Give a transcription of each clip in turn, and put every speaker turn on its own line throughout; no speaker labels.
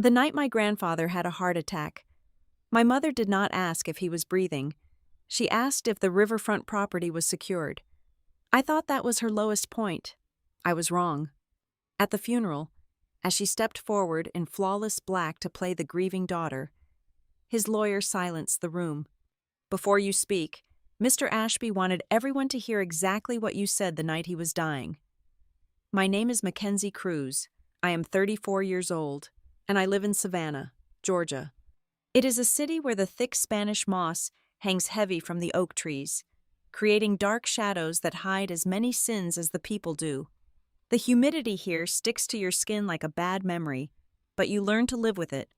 The night my grandfather had a heart attack, my mother did not ask if he was breathing. She asked if the riverfront property was secured. I thought that was her lowest point. I was wrong. At the funeral, as she stepped forward in flawless black to play the grieving daughter, his lawyer silenced the room. "Before you speak, Mr. Ashby wanted everyone to hear exactly what you said the night he was dying. My name is Mackenzie Cruz. I am 34 years old, and I live in Savannah, Georgia. It is a city where the thick Spanish moss hangs heavy from the oak trees, creating dark shadows that hide as many sins as the people do. The humidity here sticks to your skin like a bad memory, but you learn to live with it.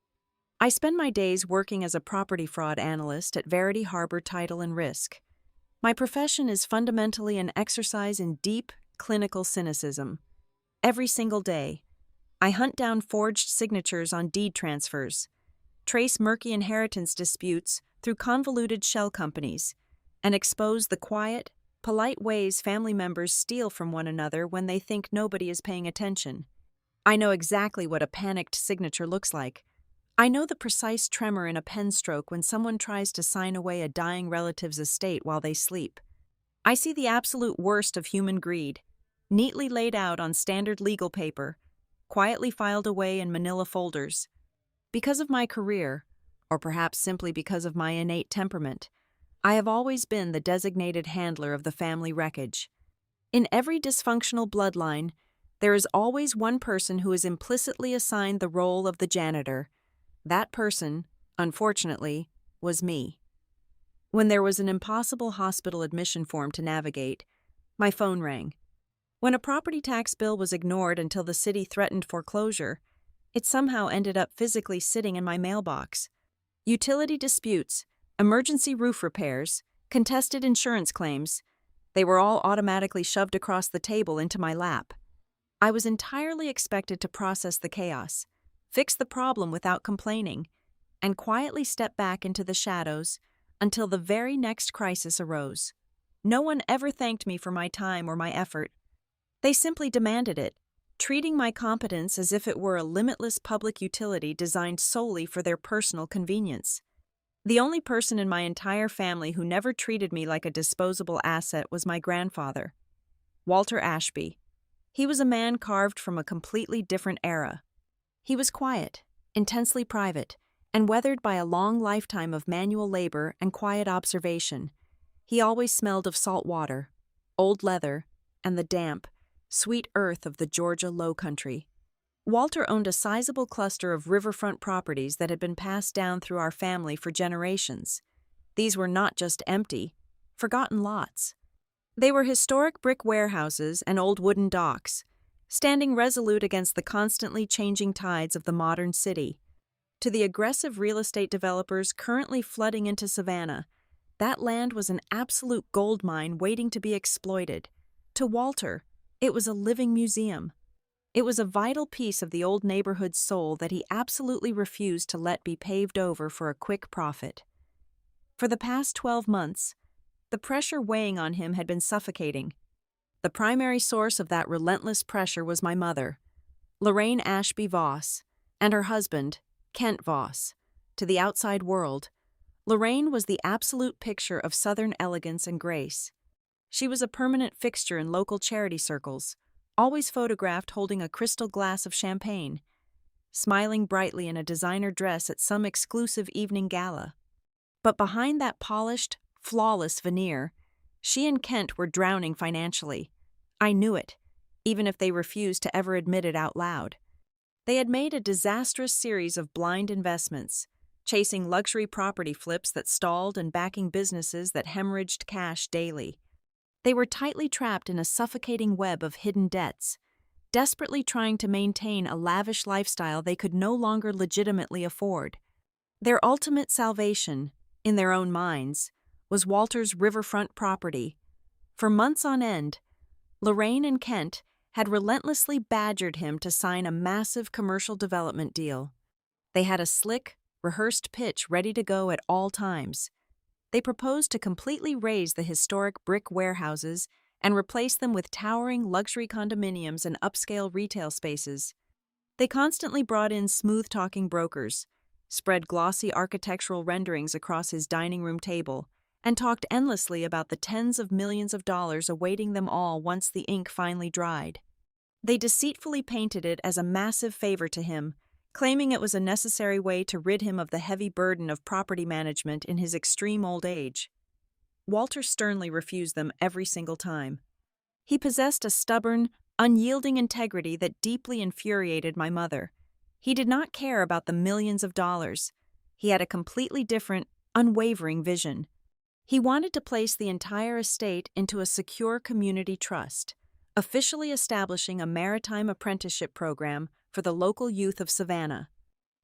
I spend my days working as a property fraud analyst at Verity Harbor Title and Risk. My profession is fundamentally an exercise in deep, clinical cynicism. Every single day, I hunt down forged signatures on deed transfers, trace murky inheritance disputes through convoluted shell companies, and expose the quiet, polite ways family members steal from one another when they think nobody is paying attention. I know exactly what a panicked signature looks like. I know the precise tremor in a pen stroke when someone tries to sign away a dying relative's estate while they sleep. I see the absolute worst of human greed, neatly laid out on standard legal paper, quietly filed away in manila folders. Because of my career, or perhaps simply because of my innate temperament, I have always been the designated handler of the family wreckage. In every dysfunctional bloodline, there is always one person who is implicitly assigned the role of the janitor. That person, unfortunately, was me. When there was an impossible hospital admission form to navigate, my phone rang. When a property tax bill was ignored until the city threatened foreclosure, it somehow ended up physically sitting in my mailbox. Utility disputes, emergency roof repairs, contested insurance claims, they were all automatically shoved across the table into my lap. I was entirely expected to process the chaos, fix the problem without complaining, and quietly step back into the shadows until the very next crisis arose. No one ever thanked me for my time or my effort. They simply demanded it, treating my competence as if it were a limitless public utility designed solely for their personal convenience. The only person in my entire family who never treated me like a disposable asset was my grandfather, Walter Ashby. He was a man carved from a completely different era. He was quiet, intensely private, and weathered by a long lifetime of manual labor and quiet observation. He always smelled of salt water, old leather, and the damp, sweet earth of the Georgia low country. Walter owned a sizable cluster of riverfront properties that had been passed down through our family for generations. These were not just empty, forgotten lots. They were historic brick warehouses and old wooden docks, standing resolute against the constantly changing tides of the modern city. To the aggressive real estate developers currently flooding into Savannah, that land was an absolute gold mine waiting to be exploited. To Walter, it was a living museum. It was a vital piece of the old neighborhood's soul that he absolutely refused to let be paved over for a quick profit. For the past 12 months, the pressure weighing on him had been suffocating. The primary source of that relentless pressure was my mother, Lorraine Ashby Voss, and her husband, Kent Voss. To the outside world, Lorraine was the absolute picture of Southern elegance and grace. She was a permanent fixture in local charity circles, always photographed holding a crystal glass of champagne, smiling brightly in a designer dress at some exclusive evening gala. But behind that polished, flawless veneer, she and Kent were drowning financially. I knew it, even if they refused to ever admit it out loud. They had made a disastrous series of blind investments, chasing luxury property flips that stalled and backing businesses that hemorrhaged cash daily. They were tightly trapped in a suffocating web of hidden debts, desperately trying to maintain a lavish lifestyle they could no longer legitimately afford. Their ultimate salvation, in their own minds, was Walter's riverfront property. For months on end, Lorraine and Kent had relentlessly badgered him to sign a massive commercial development deal. They had a slick, rehearsed pitch ready to go at all times. They proposed to completely raze the historic brick warehouses and replace them with towering luxury condominiums and upscale retail spaces. They constantly brought in smooth-talking brokers, spread glossy architectural renderings across his dining room table, and talked endlessly about the tens of millions of dollars awaiting them all once the ink finally dried. They deceitfully painted it as a massive favor to him, claiming it was a necessary way to rid him of the heavy burden of property management in his extreme old age. Walter sternly refused them every single time. He possessed a stubborn, unyielding integrity that deeply infuriated my mother. He did not care about the millions of dollars. He had a completely different, unwavering vision. He wanted to place the entire estate into a secure community trust, officially establishing a maritime apprenticeship program for the local youth of Savannah.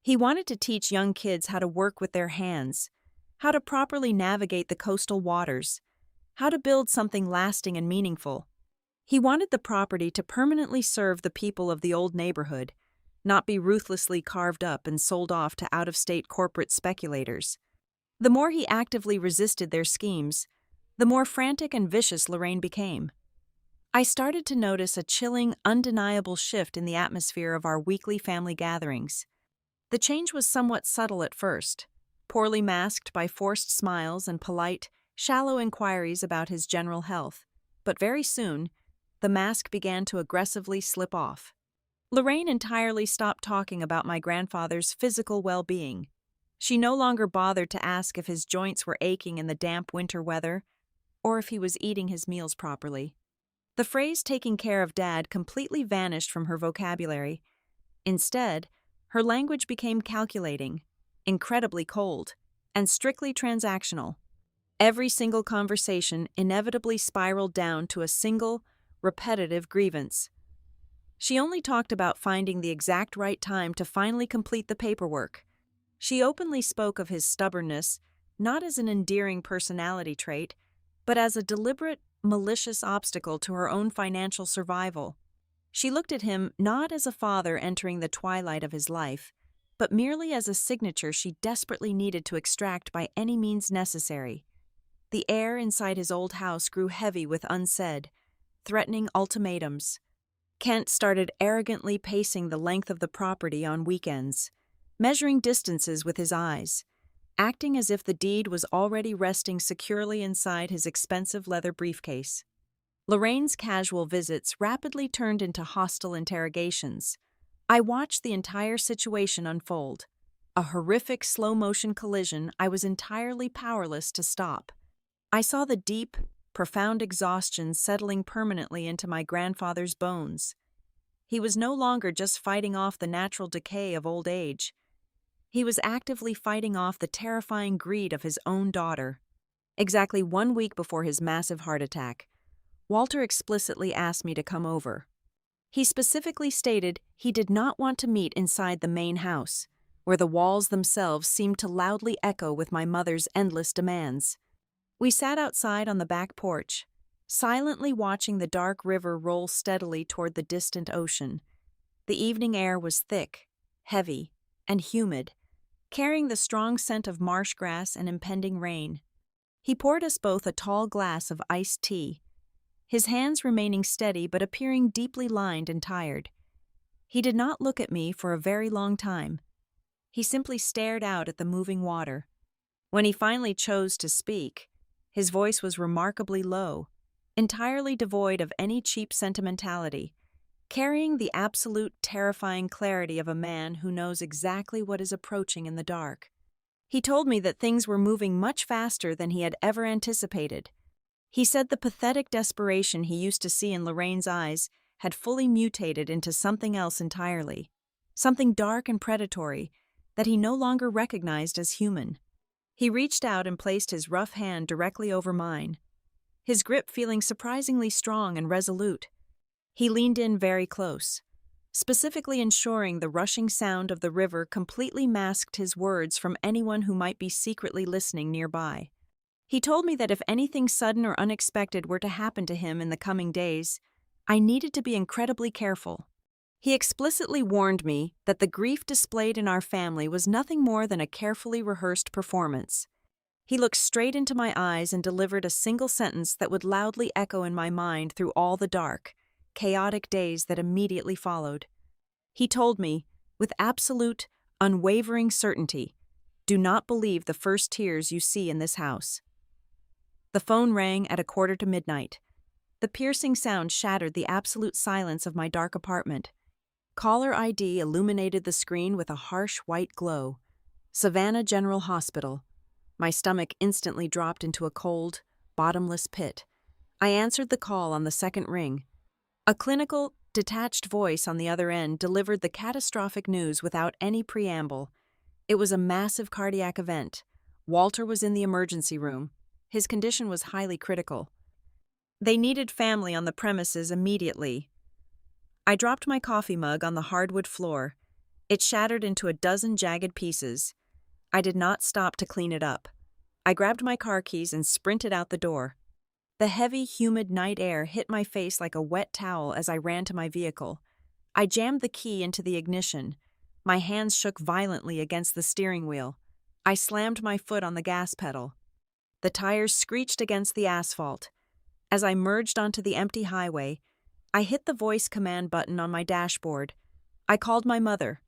He wanted to teach young kids how to work with their hands, how to properly navigate the coastal waters, how to build something lasting and meaningful. He wanted the property to permanently serve the people of the old neighborhood, not be ruthlessly carved up and sold off to out-of-state corporate speculators. The more he actively resisted their schemes, the more frantic and vicious Lorraine became. I started to notice a chilling, undeniable shift in the atmosphere of our weekly family gatherings. The change was somewhat subtle at first, poorly masked by forced smiles and polite, shallow inquiries about his general health, but very soon, the mask began to aggressively slip off. Lorraine entirely stopped talking about my grandfather's physical well-being. She no longer bothered to ask if his joints were aching in the damp winter weather, or if he was eating his meals properly. The phrase "taking care of Dad" completely vanished from her vocabulary. Instead, her language became calculating, incredibly cold, and strictly transactional. Every single conversation inevitably spiraled down to a single, repetitive grievance. She only talked about finding the exact right time to finally complete the paperwork. She openly spoke of his stubbornness, not as an endearing personality trait, but as a deliberate, malicious obstacle to her own financial survival. She looked at him not as a father entering the twilight of his life, but merely as a signature she desperately needed to extract by any means necessary. The air inside his old house grew heavy with unsaid, threatening ultimatums. Kent started arrogantly pacing the length of the property on weekends, measuring distances with his eyes, acting as if the deed was already resting securely inside his expensive leather briefcase. Lorraine's casual visits rapidly turned into hostile interrogations. I watched the entire situation unfold, a horrific slow-motion collision I was entirely powerless to stop. I saw the deep, profound exhaustion settling permanently into my grandfather's bones. He was no longer just fighting off the natural decay of old age. He was actively fighting off the terrifying greed of his own daughter. Exactly 1 week before his massive heart attack, Walter explicitly asked me to come over. He specifically stated he did not want to meet inside the main house, where the walls themselves seemed to loudly echo with my mother's endless demands. We sat outside on the back porch, silently watching the dark river roll steadily toward the distant ocean. The evening air was thick, heavy, and humid, carrying the strong scent of marsh grass and impending rain. He poured us both a tall glass of iced tea, his hands remaining steady but appearing deeply lined and tired. He did not look at me for a very long time. He simply stared out at the moving water. When he finally chose to speak, his voice was remarkably low, entirely devoid of any cheap sentimentality, carrying the absolute terrifying clarity of a man who knows exactly what is approaching in the dark. He told me that things were moving much faster than he had ever anticipated. He said the pathetic desperation he used to see in Lorraine's eyes had fully mutated into something else entirely, something dark and predatory that he no longer recognized as human. He reached out and placed his rough hand directly over mine, his grip feeling surprisingly strong and resolute. He leaned in very close, specifically ensuring the rushing sound of the river completely masked his words from anyone who might be secretly listening nearby. He told me that if anything sudden or unexpected were to happen to him in the coming days, I needed to be incredibly careful. He explicitly warned me that the grief displayed in our family was nothing more than a carefully rehearsed performance. He looked straight into my eyes and delivered a single sentence that would loudly echo in my mind through all the dark, chaotic days that immediately followed. He told me, with absolute, unwavering certainty, "Do not believe the first tears you see in this house." The phone rang at 1:45. The piercing sound shattered the absolute silence of my dark apartment. Caller ID illuminated the screen with a harsh white glow. Savannah General Hospital. My stomach instantly dropped into a cold, bottomless pit. I answered the call on the second ring. A clinical, detached voice on the other end delivered the catastrophic news without any preamble. It was a massive cardiac event. Walter was in the emergency room. His condition was highly critical. They needed family on the premises immediately. I dropped my coffee mug on the hardwood floor. It shattered into a dozen jagged pieces. I did not stop to clean it up. I grabbed my car keys and sprinted out the door. The heavy, humid night air hit my face like a wet towel as I ran to my vehicle. I jammed the key into the ignition. My hands shook violently against the steering wheel. I slammed my foot on the gas pedal. The tires screeched against the asphalt. As I merged onto the empty highway, I hit the voice command button on my dashboard. I called my mother.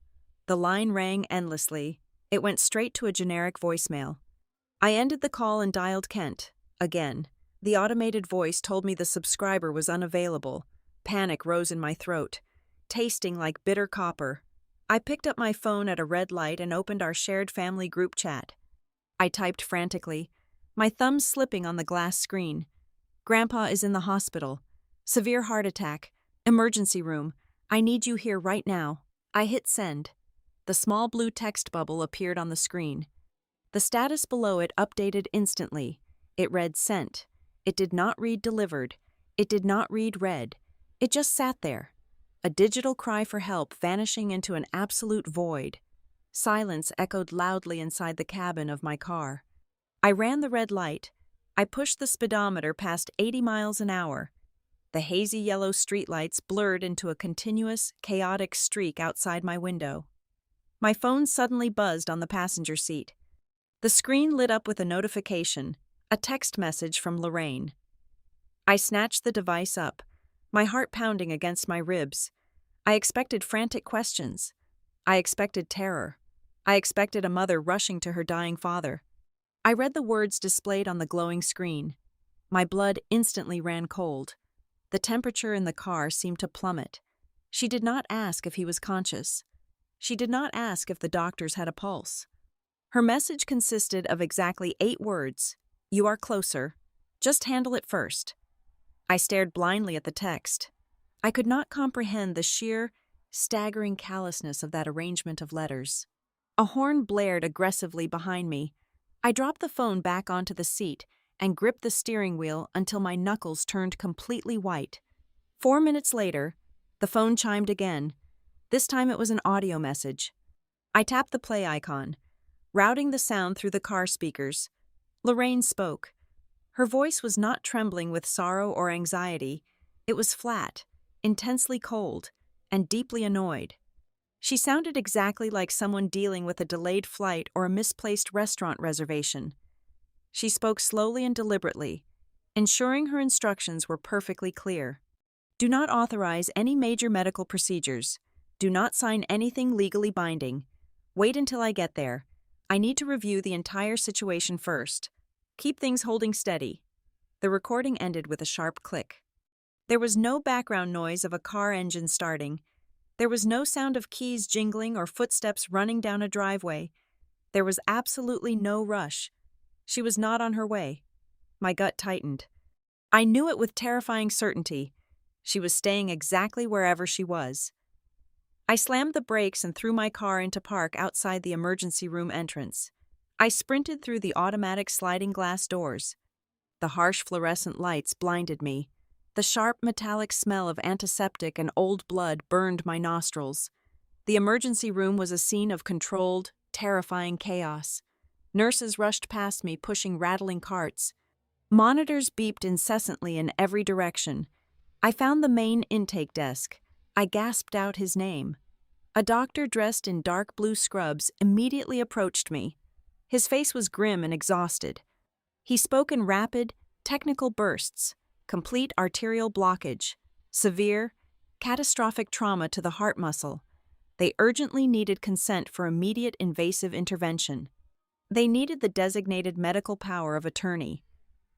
The line rang endlessly. It went straight to a generic voicemail. I ended the call and dialed Kent. Again. The automated voice told me the subscriber was unavailable. Panic rose in my throat, tasting like bitter copper. I picked up my phone at a red light and opened our shared family group chat. I typed frantically, my thumbs slipping on the glass screen. "Grandpa is in the hospital. Severe heart attack. Emergency room. I need you here right now." I hit send. The small blue text bubble appeared on the screen. The status below it updated instantly. It read sent. It did not read delivered. It did not read read. It just sat there. A digital cry for help vanishing into an absolute void. Silence echoed loudly inside the cabin of my car. I ran the red light. I pushed the speedometer past 80 miles an hour. The hazy yellow streetlights blurred into a continuous, chaotic streak outside my window. My phone suddenly buzzed on the passenger seat. The screen lit up with a notification, a text message from Lorraine. I snatched the device up, my heart pounding against my ribs. I expected frantic questions. I expected terror. I expected a mother rushing to her dying father. I read the words displayed on the glowing screen. My blood instantly ran cold. The temperature in the car seemed to plummet. She did not ask if he was conscious. She did not ask if the doctors had a pulse. Her message consisted of exactly 8 words. "You are closer. Just handle it first." I stared blindly at the text. I could not comprehend the sheer, staggering callousness of that arrangement of letters. A horn blared aggressively behind me. I dropped the phone back onto the seat and gripped the steering wheel until my knuckles turned completely white. 4 minutes later, the phone chimed again. This time it was an audio message. I tapped the play icon, routing the sound through the car speakers. Lorraine spoke. Her voice was not trembling with sorrow or anxiety. It was flat, intensely cold, and deeply annoyed. She sounded exactly like someone dealing with a delayed flight or a misplaced restaurant reservation. She spoke slowly and deliberately, ensuring her instructions were perfectly clear. "Do not authorize any major medical procedures. Do not sign anything legally binding. Wait until I get there. I need to review the entire situation first. Keep things holding steady." The recording ended with a sharp click. There was no background noise of a car engine starting. There was no sound of keys jingling or footsteps running down a driveway. There was absolutely no rush. She was not on her way. My gut tightened. I knew it with terrifying certainty. She was staying exactly wherever she was. I slammed the brakes and threw my car into park outside the emergency room entrance. I sprinted through the automatic sliding glass doors. The harsh fluorescent lights blinded me. The sharp metallic smell of antiseptic and old blood burned my nostrils. The emergency room was a scene of controlled, terrifying chaos. Nurses rushed past me, pushing rattling carts. Monitors beeped incessantly in every direction. I found the main intake desk. I gasped out his name. A doctor dressed in dark blue scrubs immediately approached me. His face was grim and exhausted. He spoke in rapid, technical bursts. Complete arterial blockage. Severe, catastrophic trauma to the heart muscle. They urgently needed consent for immediate invasive intervention. They needed the designated medical power of attorney.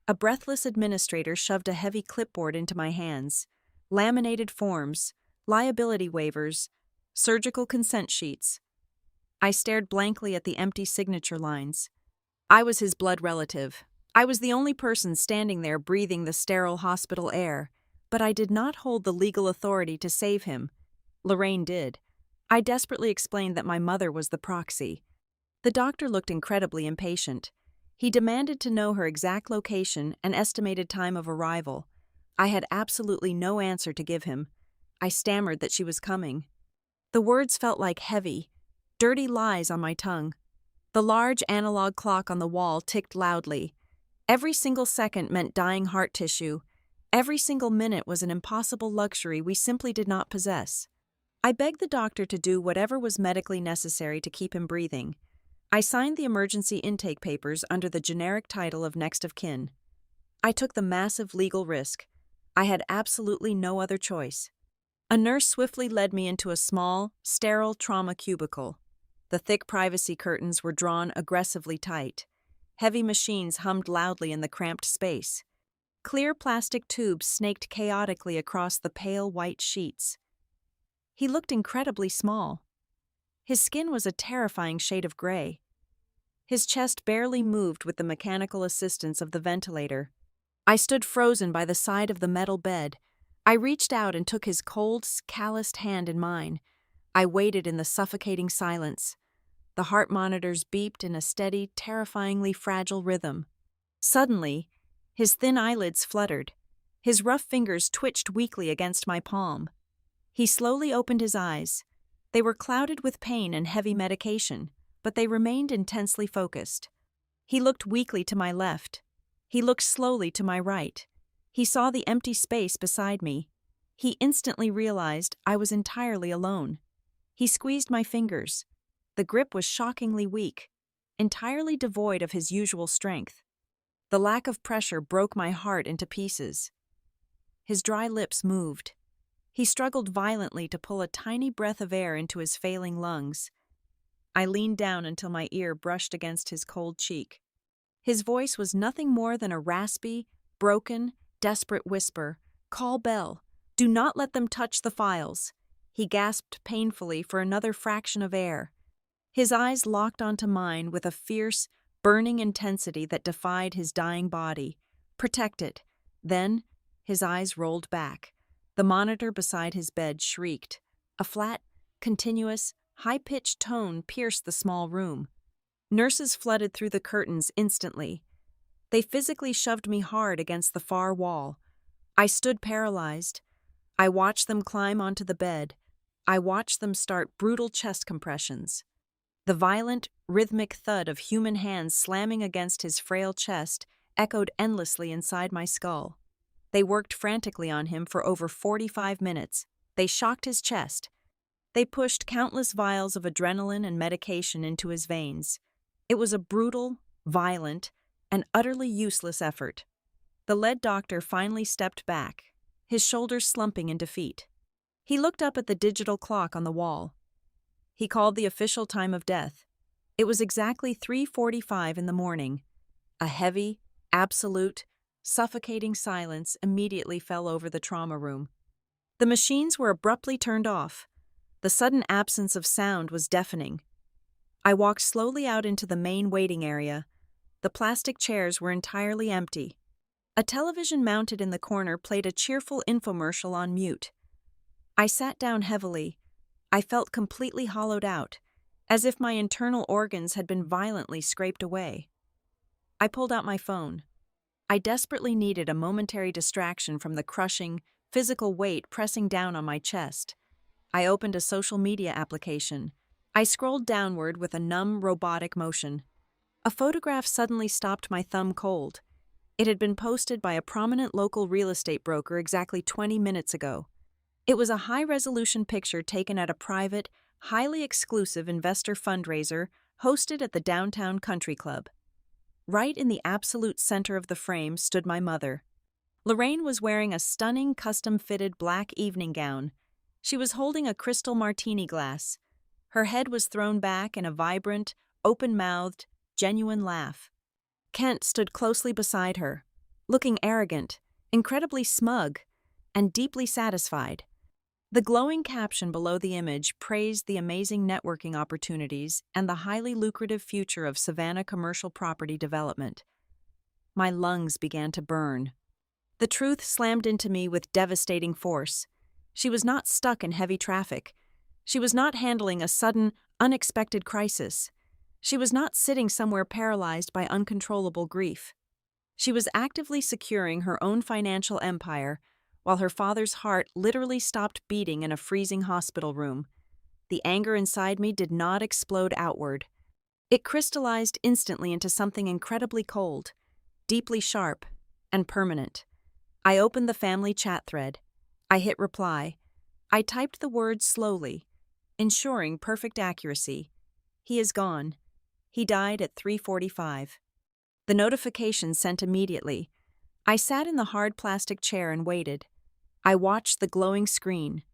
A breathless administrator shoved a heavy clipboard into my hands. Laminated forms, liability waivers, surgical consent sheets. I stared blankly at the empty signature lines. I was his blood relative. I was the only person standing there breathing the sterile hospital air, but I did not hold the legal authority to save him. Lorraine did. I desperately explained that my mother was the proxy. The doctor looked incredibly impatient. He demanded to know her exact location and estimated time of arrival. I had absolutely no answer to give him. I stammered that she was coming. The words felt like heavy, dirty lies on my tongue. The large analog clock on the wall ticked loudly. Every single second meant dying heart tissue. Every single minute was an impossible luxury we simply did not possess. I begged the doctor to do whatever was medically necessary to keep him breathing. I signed the emergency intake papers under the generic title of next of kin. I took the massive legal risk. I had absolutely no other choice. A nurse swiftly led me into a small, sterile trauma cubicle. The thick privacy curtains were drawn aggressively tight. Heavy machines hummed loudly in the cramped space. Clear plastic tubes snaked chaotically across the pale white sheets. He looked incredibly small. His skin was a terrifying shade of gray. His chest barely moved with the mechanical assistance of the ventilator. I stood frozen by the side of the metal bed. I reached out and took his cold, calloused hand in mine. I waited in the suffocating silence. The heart monitors beeped in a steady, terrifyingly fragile rhythm. Suddenly, his thin eyelids fluttered. His rough fingers twitched weakly against my palm. He slowly opened his eyes. They were clouded with pain and heavy medication, but they remained intensely focused. He looked weakly to my left. He looked slowly to my right. He saw the empty space beside me. He instantly realized I was entirely alone. He squeezed my fingers. The grip was shockingly weak, entirely devoid of his usual strength. The lack of pressure broke my heart into pieces. His dry lips moved. He struggled violently to pull a tiny breath of air into his failing lungs. I leaned down until my ear brushed against his cold cheek. His voice was nothing more than a raspy, broken, desperate whisper. "Call Bell. Do not let them touch the files." He gasped painfully for another fraction of air. His eyes locked onto mine with a fierce, burning intensity that defied his dying body. "Protect it." Then, his eyes rolled back. The monitor beside his bed shrieked. A flat, continuous, high-pitched tone pierced the small room. Nurses flooded through the curtains instantly. They physically shoved me hard against the far wall. I stood paralyzed. I watched them climb onto the bed. I watched them start brutal chest compressions. The violent, rhythmic thud of human hands slamming against his frail chest echoed endlessly inside my skull. They worked frantically on him for over 45 minutes. They shocked his chest. They pushed countless vials of adrenaline and medication into his veins. It was a brutal, violent, and utterly useless effort. The lead doctor finally stepped back, his shoulders slumping in defeat. He looked up at the digital clock on the wall. He called the official time of death. It was exactly 3:45 in the morning. A heavy, absolute, suffocating silence immediately fell over the trauma room. The machines were abruptly turned off. The sudden absence of sound was deafening. I walked slowly out into the main waiting area. The plastic chairs were entirely empty. A television mounted in the corner played a cheerful infomercial on mute. I sat down heavily. I felt completely hollowed out, as if my internal organs had been violently scraped away. I pulled out my phone. I desperately needed a momentary distraction from the crushing, physical weight pressing down on my chest. I opened a social media application. I scrolled downward with a numb, robotic motion. A photograph suddenly stopped my thumb cold. It had been posted by a prominent local real estate broker exactly 20 minutes ago. It was a high-resolution picture taken at a private, highly exclusive investor fundraiser hosted at the downtown country club. Right in the absolute center of the frame stood my mother. Lorraine was wearing a stunning, custom-fitted black evening gown. She was holding a crystal martini glass, Her head was thrown back in a vibrant, open-mouthed, genuine laugh. Kent stood closely beside her, looking arrogant, incredibly smug, and deeply satisfied. The glowing caption below the image praised the amazing networking opportunities and the highly lucrative future of Savannah commercial property development. My lungs began to burn. The truth slammed into me with devastating force. She was not stuck in heavy traffic. She was not handling a sudden, unexpected crisis. She was not sitting somewhere paralyzed by uncontrollable grief. She was actively securing her own financial empire, while her father's heart literally stopped beating in a freezing hospital room. The anger inside me did not explode outward. It crystallized instantly into something incredibly cold, deeply sharp, and permanent. I opened the family chat thread. I hit reply. I typed the words slowly, ensuring perfect accuracy. He is gone. He died at 3:45. The notification sent immediately. I sat in the hard plastic chair and waited. I watched the glowing screen.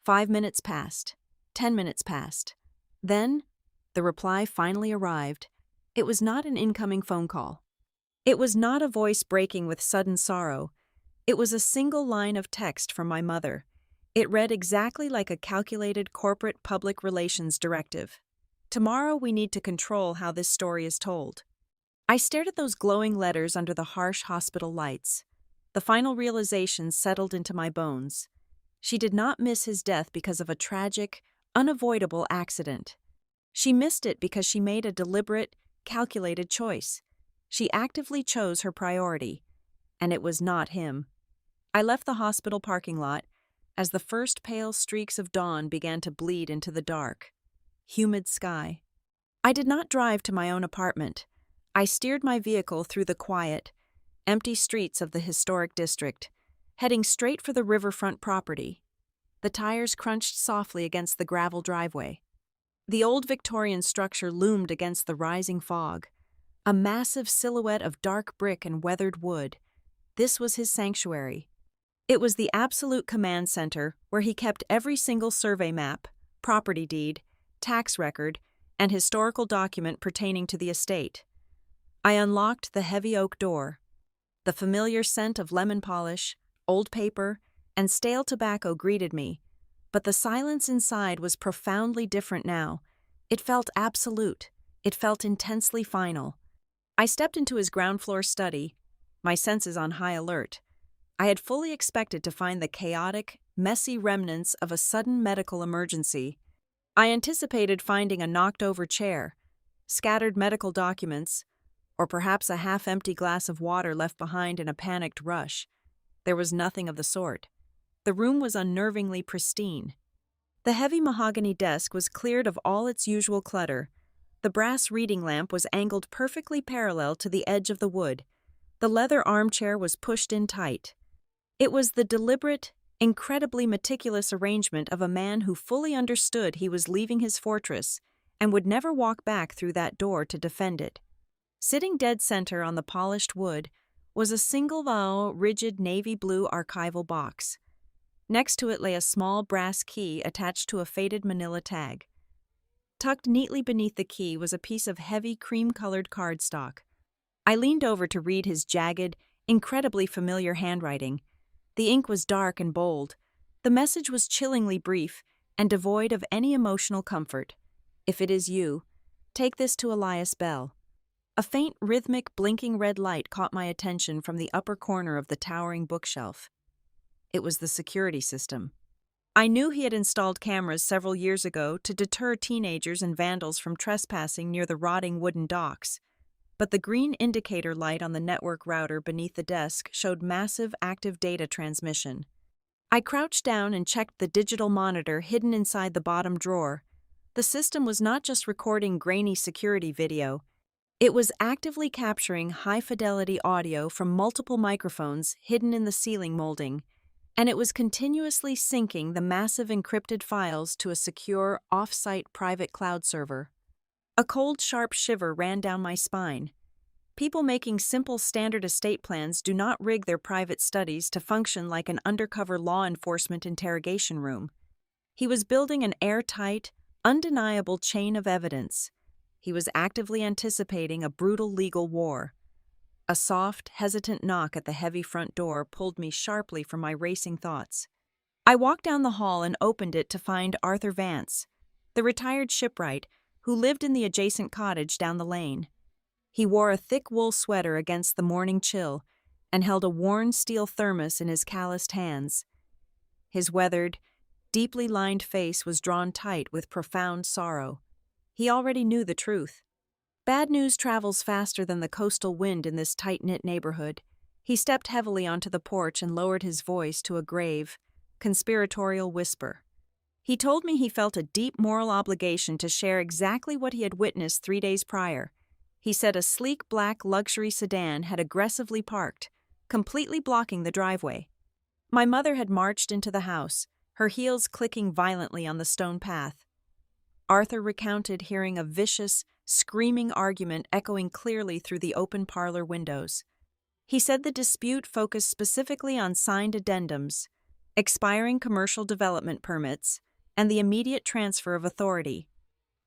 5 minutes passed. 10 minutes passed. Then, the reply finally arrived. It was not an incoming phone call. It was not a voice breaking with sudden sorrow. It was a single line of text from my mother. It read exactly like a calculated corporate public relations directive. Tomorrow we need to control how this story is told. I stared at those glowing letters under the harsh hospital lights. The final realization settled into my bones. She did not miss his death because of a tragic, unavoidable accident. She missed it because she made a deliberate, calculated choice. She actively chose her priority, and it was not him. I left the hospital parking lot as the first pale streaks of dawn began to bleed into the dark, humid sky. I did not drive to my own apartment. I steered my vehicle through the quiet, empty streets of the historic district, heading straight for the riverfront property. The tires crunched softly against the gravel driveway. The old Victorian structure loomed against the rising fog, a massive silhouette of dark brick and weathered wood. This was his sanctuary. It was the absolute command center where he kept every single survey map, property deed, tax record, and historical document pertaining to the estate. I unlocked the heavy oak door. The familiar scent of lemon polish, old paper, and stale tobacco greeted me, but the silence inside was profoundly different now. It felt absolute. It felt intensely final. I stepped into his ground floor study, my senses on high alert. I had fully expected to find the chaotic, messy remnants of a sudden medical emergency. I anticipated finding a knocked-over chair, scattered medical documents, or perhaps a half-empty glass of water left behind in a panicked rush. There was nothing of the sort. The room was unnervingly pristine. The heavy mahogany desk was cleared of all its usual clutter. The brass reading lamp was angled perfectly parallel to the edge of the wood. The leather armchair was pushed in tight. It was the deliberate, incredibly meticulous arrangement of a man who fully understood he was leaving his fortress and would never walk back through that door to defend it. Sitting dead center on the polished wood was a single-vowel, rigid navy blue archival box. Next to it lay a small brass key attached to a faded manila tag. Tucked neatly beneath the key was a piece of heavy cream-colored cardstock. I leaned over to read his jagged, incredibly familiar handwriting. The ink was dark and bold. The message was chillingly brief and devoid of any emotional comfort. If it is you, take this to Elias Bell. A faint, rhythmic, blinking red light caught my attention from the upper corner of the towering bookshelf. It was the security system. I knew he had installed cameras several years ago to deter teenagers and vandals from trespassing near the rotting wooden docks, but the green indicator light on the network router beneath the desk showed massive active data transmission. I crouched down and checked the digital monitor hidden inside the bottom drawer. The system was not just recording grainy security video. It was actively capturing high-fidelity audio from multiple microphones hidden in the ceiling molding, and it was continuously syncing the massive encrypted files to a secure, off-site private cloud server. A cold, sharp shiver ran down my spine. People making simple standard estate plans do not rig their private studies to function like an undercover law enforcement interrogation room. He was building an airtight, undeniable chain of evidence. He was actively anticipating a brutal legal war. A soft, hesitant knock at the heavy front door pulled me sharply from my racing thoughts. I walked down the hall and opened it to find Arthur Vance, the retired shipwright who lived in the adjacent cottage down the lane. He wore a thick wool sweater against the morning chill and held a worn steel thermos in his calloused hands. His weathered, deeply lined face was drawn tight with profound sorrow. He already knew the truth. Bad news travels faster than the coastal wind in this tight-knit neighborhood. He stepped heavily onto the porch and lowered his voice to a grave, conspiratorial whisper. He told me he felt a deep moral obligation to share exactly what he had witnessed 3 days prior. He said a sleek black luxury sedan had aggressively parked, completely blocking the driveway. My mother had marched into the house, her heels clicking violently on the stone path. Arthur recounted hearing a vicious, screaming argument echoing clearly through the open parlor windows. He said the dispute focused specifically on signed addendums, expiring commercial development permits, and the immediate transfer of authority.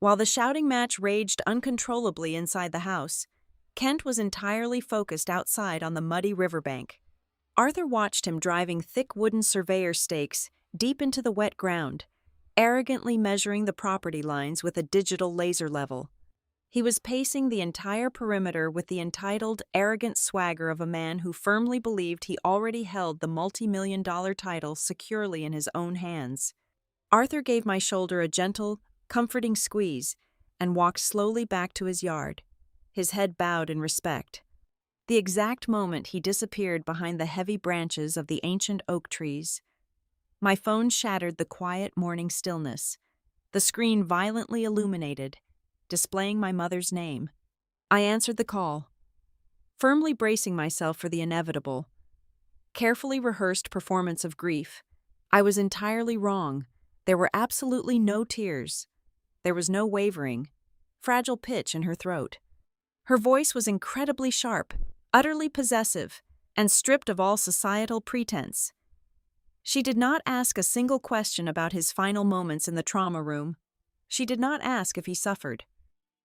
While the shouting match raged uncontrollably inside the house, Kent was entirely focused outside on the muddy riverbank. Arthur watched him driving thick wooden surveyor stakes deep into the wet ground, arrogantly measuring the property lines with a digital laser level. He was pacing the entire perimeter with the entitled, arrogant swagger of a man who firmly believed he already held the multi-million-dollar title securely in his own hands. Arthur gave my shoulder a gentle, comforting squeeze and walked slowly back to his yard, his head bowed in respect. The exact moment he disappeared behind the heavy branches of the ancient oak trees, my phone shattered the quiet morning stillness, the screen violently illuminated, displaying my mother's name. I answered the call, firmly bracing myself for the inevitable. Carefully rehearsed performance of grief. I was entirely wrong. There were absolutely no tears. There was no wavering, fragile pitch in her throat. Her voice was incredibly sharp, utterly possessive, and stripped of all societal pretense. She did not ask a single question about his final moments in the trauma room. She did not ask if he suffered.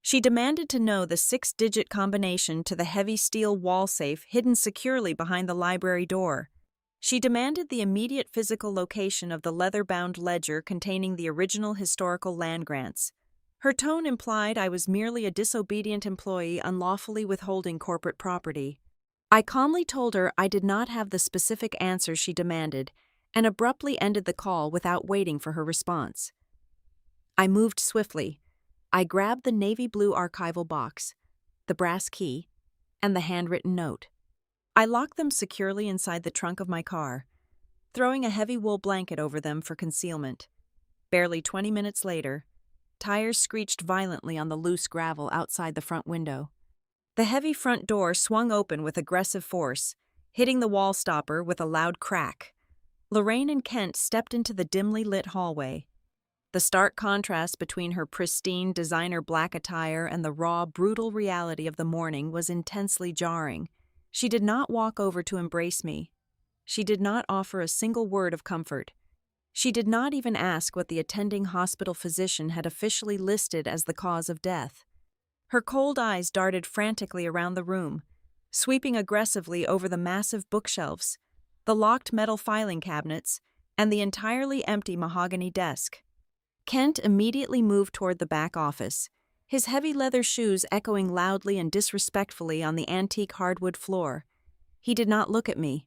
She demanded to know the 6-digit combination to the heavy steel wall safe hidden securely behind the library door. She demanded the immediate physical location of the leather-bound ledger containing the original historical land grants. Her tone implied I was merely a disobedient employee unlawfully withholding corporate property. I calmly told her I did not have the specific answers she demanded and abruptly ended the call without waiting for her response. I moved swiftly. I grabbed the navy blue archival box, the brass key, and the handwritten note. I locked them securely inside the trunk of my car, throwing a heavy wool blanket over them for concealment. Barely 20 minutes later, tires screeched violently on the loose gravel outside the front window. The heavy front door swung open with aggressive force, hitting the wall stopper with a loud crack. Lorraine and Kent stepped into the dimly lit hallway. The stark contrast between her pristine designer black attire and the raw, brutal reality of the morning was intensely jarring. She did not walk over to embrace me. She did not offer a single word of comfort. She did not even ask what the attending hospital physician had officially listed as the cause of death. Her cold eyes darted frantically around the room, sweeping aggressively over the massive bookshelves, the locked metal filing cabinets, and the entirely empty mahogany desk. Kent immediately moved toward the back office, his heavy leather shoes echoing loudly and disrespectfully on the antique hardwood floor. He did not look at me.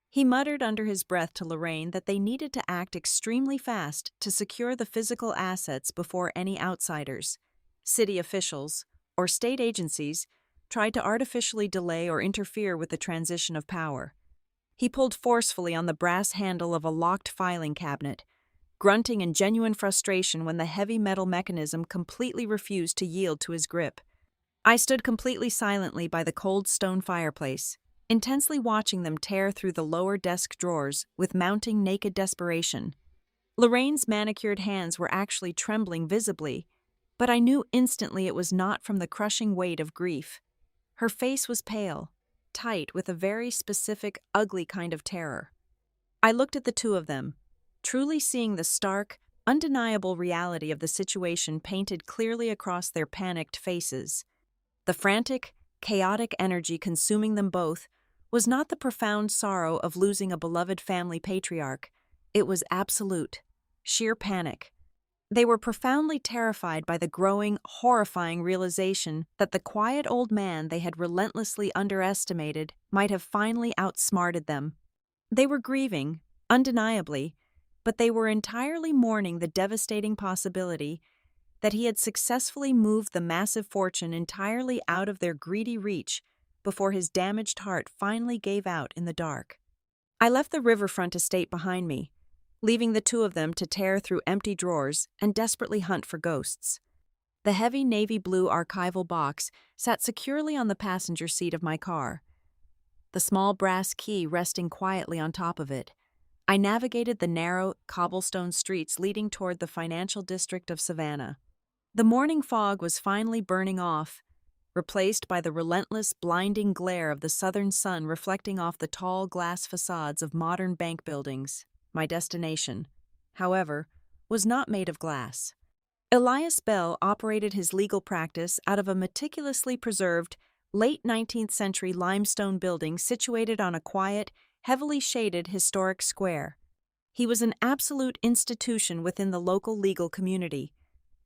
He muttered under his breath to Lorraine that they needed to act extremely fast to secure the physical assets before any outsiders, city officials, or state agencies tried to artificially delay or interfere with the transition of power. He pulled forcefully on the brass handle of a locked filing cabinet, grunting in genuine frustration when the heavy metal mechanism completely refused to yield to his grip. I stood completely silently by the cold stone fireplace, intensely watching them tear through the lower desk drawers with mounting naked desperation. Lorraine's manicured hands were actually trembling visibly, but I knew instantly it was not from the crushing weight of grief. Her face was pale, tight with a very specific, ugly kind of terror. I looked at the two of them, truly seeing the stark, undeniable reality of the situation painted clearly across their panicked faces. The frantic, chaotic energy consuming them both was not the profound sorrow of losing a beloved family patriarch. It was absolute, sheer panic. They were profoundly terrified by the growing, horrifying realization that the quiet old man they had relentlessly underestimated might have finally outsmarted them. They were grieving, undeniably, but they were entirely mourning the devastating possibility that he had successfully moved the massive fortune entirely out of their greedy reach before his damaged heart finally gave out in the dark. I left the riverfront estate behind me, leaving the two of them to tear through empty drawers and desperately hunt for ghosts. The heavy navy blue archival box sat securely on the passenger seat of my car, the small brass key resting quietly on top of it. I navigated the narrow, cobblestone streets leading toward the financial district of Savannah. The morning fog was finally burning off, replaced by the relentless, blinding glare of the southern sun reflecting off the tall glass facades of modern bank buildings. My destination, however, was not made of glass. Elias Bell operated his legal practice out of a meticulously preserved, late 19th century limestone building situated on a quiet, heavily shaded historic square. He was an absolute institution within the local legal community.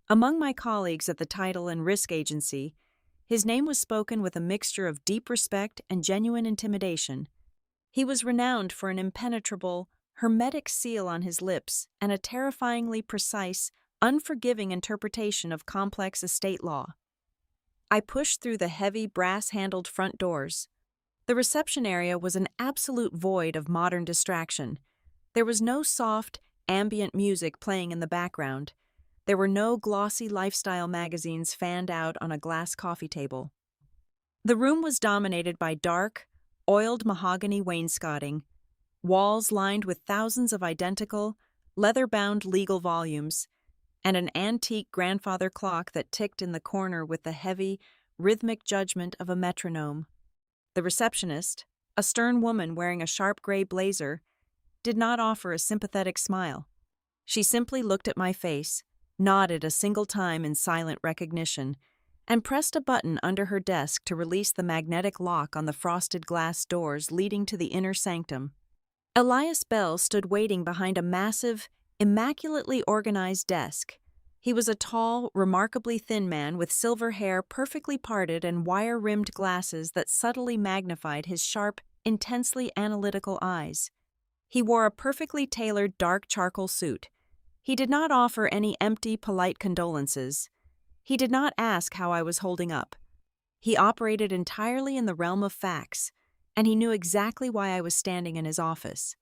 Among my colleagues at the Title and Risk Agency, his name was spoken with a mixture of deep respect and genuine intimidation. He was renowned for an impenetrable, hermetic seal on his lips and a terrifyingly precise, unforgiving interpretation of complex estate law. I pushed through the heavy, brass-handled front doors. The reception area was an absolute void of modern distraction. There was no soft, ambient music playing in the background. There were no glossy lifestyle magazines fanned out on a glass coffee table. The room was dominated by dark, oiled mahogany wainscoting, walls lined with thousands of identical, leather-bound legal volumes, and an antique grandfather clock that ticked in the corner with the heavy, rhythmic judgment of a metronome. The receptionist, a stern woman wearing a sharp gray blazer, did not offer a sympathetic smile. She simply looked at my face, nodded a single time in silent recognition, and pressed a button under her desk to release the magnetic lock on the frosted glass doors leading to the inner sanctum. Elias Bell stood waiting behind a massive, immaculately organized desk. He was a tall, remarkably thin man with silver hair perfectly parted and wire-rimmed glasses that subtly magnified his sharp, intensely analytical eyes. He wore a perfectly tailored dark charcoal suit. He did not offer any empty, polite condolences. He did not ask how I was holding up. He operated entirely in the realm of facts, and he knew exactly why I was standing in his office.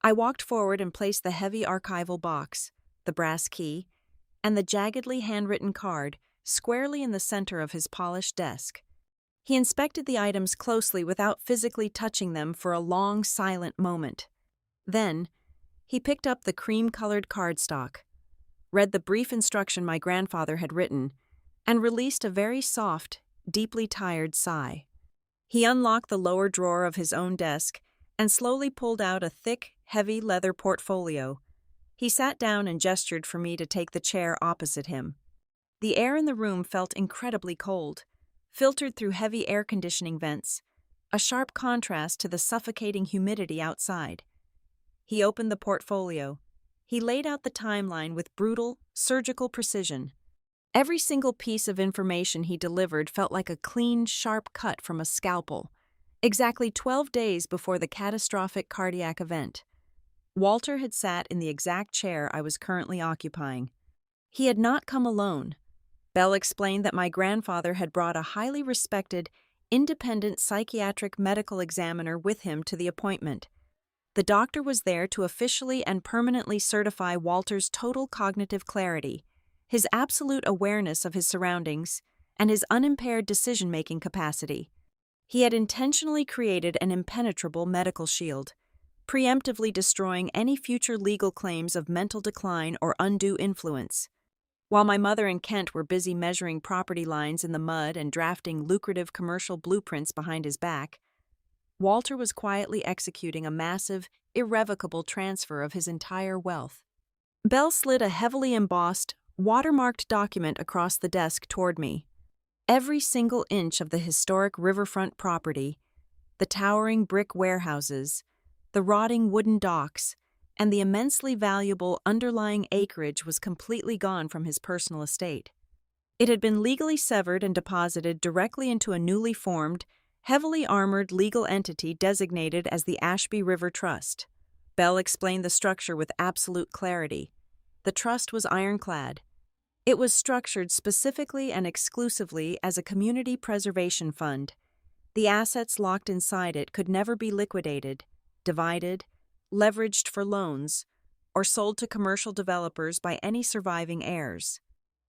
I walked forward and placed the heavy archival box, the brass key, and the jaggedly handwritten card squarely in the center of his polished desk. He inspected the items closely without physically touching them for a long, silent moment. Then, he picked up the cream-colored cardstock, read the brief instruction my grandfather had written, and released a very soft, deeply tired sigh. He unlocked the lower drawer of his own desk and slowly pulled out a thick, heavy leather portfolio. He sat down and gestured for me to take the chair opposite him. The air in the room felt incredibly cold, filtered through heavy air conditioning vents, a sharp contrast to the suffocating humidity outside. He opened the portfolio. He laid out the timeline with brutal, surgical precision. Every single piece of information he delivered felt like a clean, sharp cut from a scalpel. Exactly 12 days before the catastrophic cardiac event, Walter had sat in the exact chair I was currently occupying. He had not come alone. Bell explained that my grandfather had brought a highly respected, independent psychiatric medical examiner with him to the appointment. The doctor was there to officially and permanently certify Walter's total cognitive clarity, his absolute awareness of his surroundings, and his unimpaired decision-making capacity. He had intentionally created an impenetrable medical shield, preemptively destroying any future legal claims of mental decline or undue influence. While my mother and Kent were busy measuring property lines in the mud and drafting lucrative commercial blueprints behind his back, Walter was quietly executing a massive, irrevocable transfer of his entire wealth. Bell slid a heavily embossed, watermarked document across the desk toward me. Every single inch of the historic riverfront property, the towering brick warehouses, the rotting wooden docks, and the immensely valuable underlying acreage was completely gone from his personal estate. It had been legally severed and deposited directly into a newly formed, heavily armored legal entity designated as the Ashby River Trust. Bell explained the structure with absolute clarity. The trust was ironclad. It was structured specifically and exclusively as a community preservation fund. The assets locked inside it could never be liquidated, divided, leveraged for loans, or sold to commercial developers by any surviving heirs.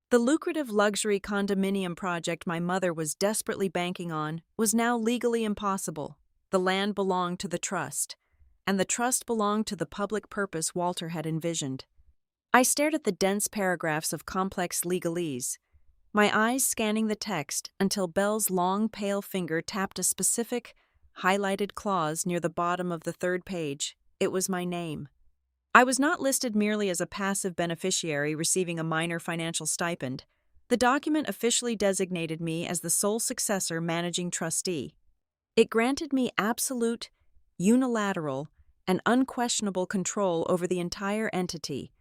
The lucrative luxury condominium project my mother was desperately banking on was now legally impossible. The land belonged to the trust, and the trust belonged to the public purpose Walter had envisioned. I stared at the dense paragraphs of complex legalese, my eyes scanning the text until Bell's long, pale finger tapped a specific, highlighted clause near the bottom of the third page. It was my name. I was not listed merely as a passive beneficiary receiving a minor financial stipend. The document officially designated me as the sole successor managing trustee. It granted me absolute, unilateral, and unquestionable control over the entire entity.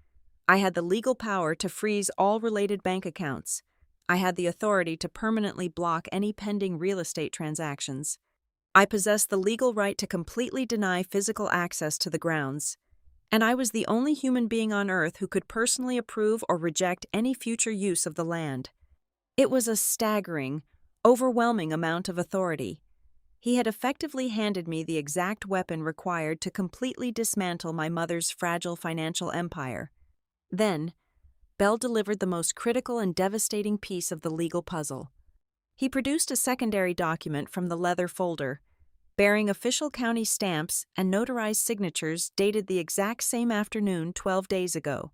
I had the legal power to freeze all related bank accounts. I had the authority to permanently block any pending real estate transactions. I possessed the legal right to completely deny physical access to the grounds. And I was the only human being on Earth who could personally approve or reject any future use of the land. It was a staggering, overwhelming amount of authority. He had effectively handed me the exact weapon required to completely dismantle my mother's fragile financial empire. Then, Bell delivered the most critical and devastating piece of the legal puzzle. He produced a secondary document from the leather folder, bearing official county stamps and notarized signatures dated the exact same afternoon 12 days ago.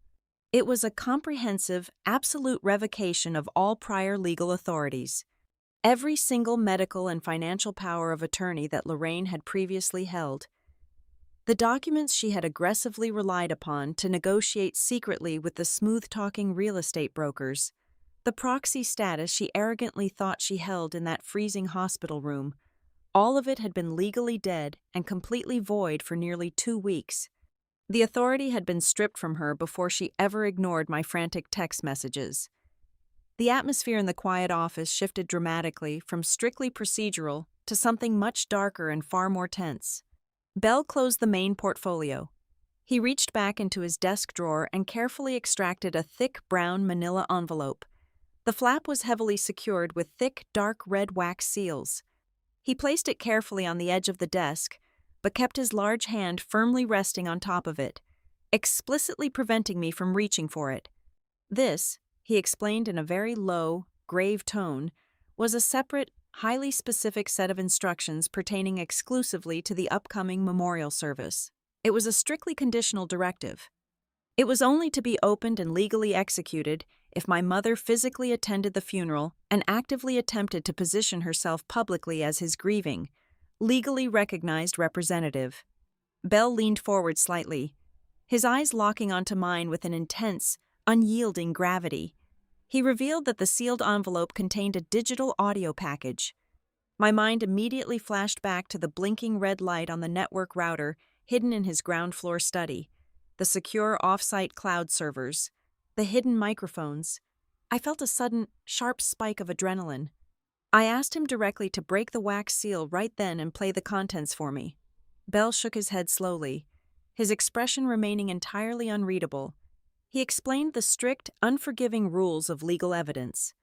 It was a comprehensive, absolute revocation of all prior legal authorities. Every single medical and financial power of attorney that Lorraine had previously held. The documents she had aggressively relied upon to negotiate secretly with the smooth-talking real estate brokers. The proxy status she arrogantly thought she held in that freezing hospital room. All of it had been legally dead and completely void for nearly 2 weeks. The authority had been stripped from her before she ever ignored my frantic text messages. The atmosphere in the quiet office shifted dramatically from strictly procedural to something much darker and far more tense. Bell closed the main portfolio. He reached back into his desk drawer and carefully extracted a thick brown manila envelope. The flap was heavily secured with thick, dark red wax seals. He placed it carefully on the edge of the desk, but kept his large hand firmly resting on top of it, explicitly preventing me from reaching for it. This, he explained in a very low, grave tone, was a separate, highly specific set of instructions pertaining exclusively to the upcoming memorial service. It was a strictly conditional directive. It was only to be opened and legally executed if my mother physically attended the funeral and actively attempted to position herself publicly as his grieving, legally recognized representative. Bell leaned forward slightly, his eyes locking onto mine with an intense, unyielding gravity. He revealed that the sealed envelope contained a digital audio package. My mind immediately flashed back to the blinking red light on the network router hidden in his ground floor study, the secure off-site cloud servers, the hidden microphones. I felt a sudden, sharp spike of adrenaline. I asked him directly to break the wax seal right then and play the contents for me. Bell shook his head slowly, his expression remaining entirely unreadable. He explained the strict, unforgiving rules of legal evidence.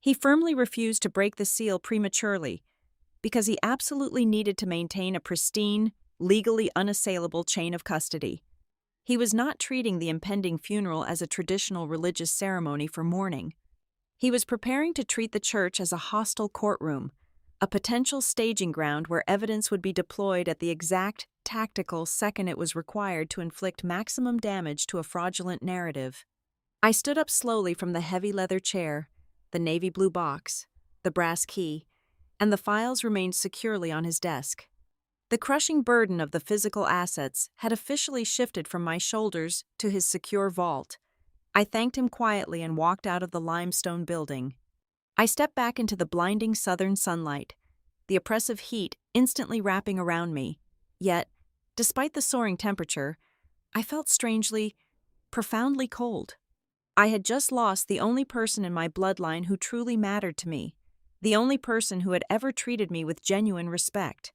He firmly refused to break the seal prematurely because he absolutely needed to maintain a pristine, legally unassailable chain of custody. He was not treating the impending funeral as a traditional religious ceremony for mourning. He was preparing to treat the church as a hostile courtroom, a potential staging ground where evidence would be deployed at the exact, tactical second it was required to inflict maximum damage to a fraudulent narrative. I stood up slowly from the heavy leather chair, the navy blue box, the brass key, and the files remained securely on his desk. The crushing burden of the physical assets had officially shifted from my shoulders to his secure vault. I thanked him quietly and walked out of the limestone building. I stepped back into the blinding southern sunlight, the oppressive heat instantly wrapping around me. Yet, despite the soaring temperature, I felt strangely, profoundly cold. I had just lost the only person in my bloodline who truly mattered to me, the only person who had ever treated me with genuine respect.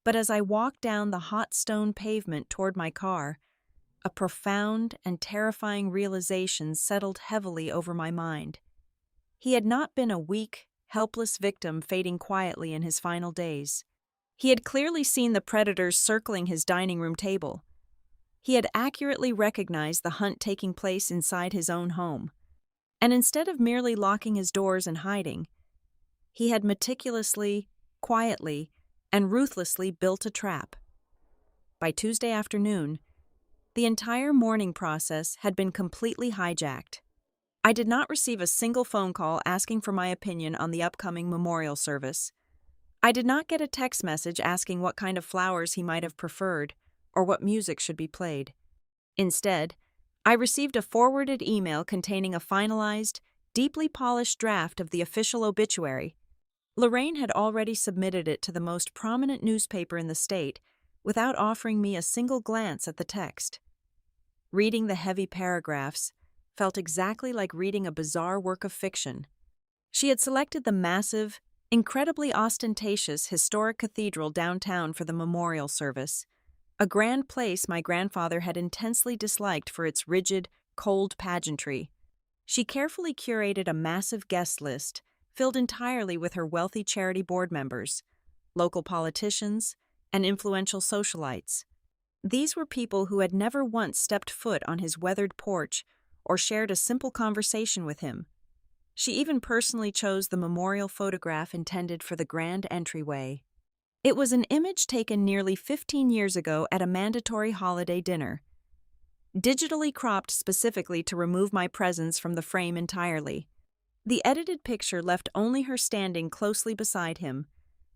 But as I walked down the hot stone pavement toward my car, a profound and terrifying realization settled heavily over my mind. He had not been a weak, helpless victim fading quietly in his final days. He had clearly seen the predators circling his dining room table. He had accurately recognized the hunt taking place inside his own home. And instead of merely locking his doors and hiding, he had meticulously, quietly, and ruthlessly built a trap. By Tuesday afternoon, the entire mourning process had been completely hijacked. I did not receive a single phone call asking for my opinion on the upcoming memorial service. I did not get a text message asking what kind of flowers he might have preferred or what music should be played. Instead, I received a forwarded email containing a finalized, deeply polished draft of the official obituary. Lorraine had already submitted it to the most prominent newspaper in the state without offering me a single glance at the text. Reading the heavy paragraphs felt exactly like reading a bizarre work of fiction. She had selected the massive, incredibly ostentatious historic cathedral downtown for the memorial service, a grand place my grandfather had intensely disliked for its rigid, cold pageantry. She carefully curated a massive guest list filled entirely with her wealthy charity board members, local politicians, and influential socialites. These were people who had never once stepped foot on his weathered porch or shared a simple conversation with him. She even personally chose the memorial photograph intended for the grand entryway. It was an image taken nearly 15 years ago at a mandatory holiday dinner, digitally cropped specifically to remove my presence from the frame entirely. The edited picture left only her standing closely beside him,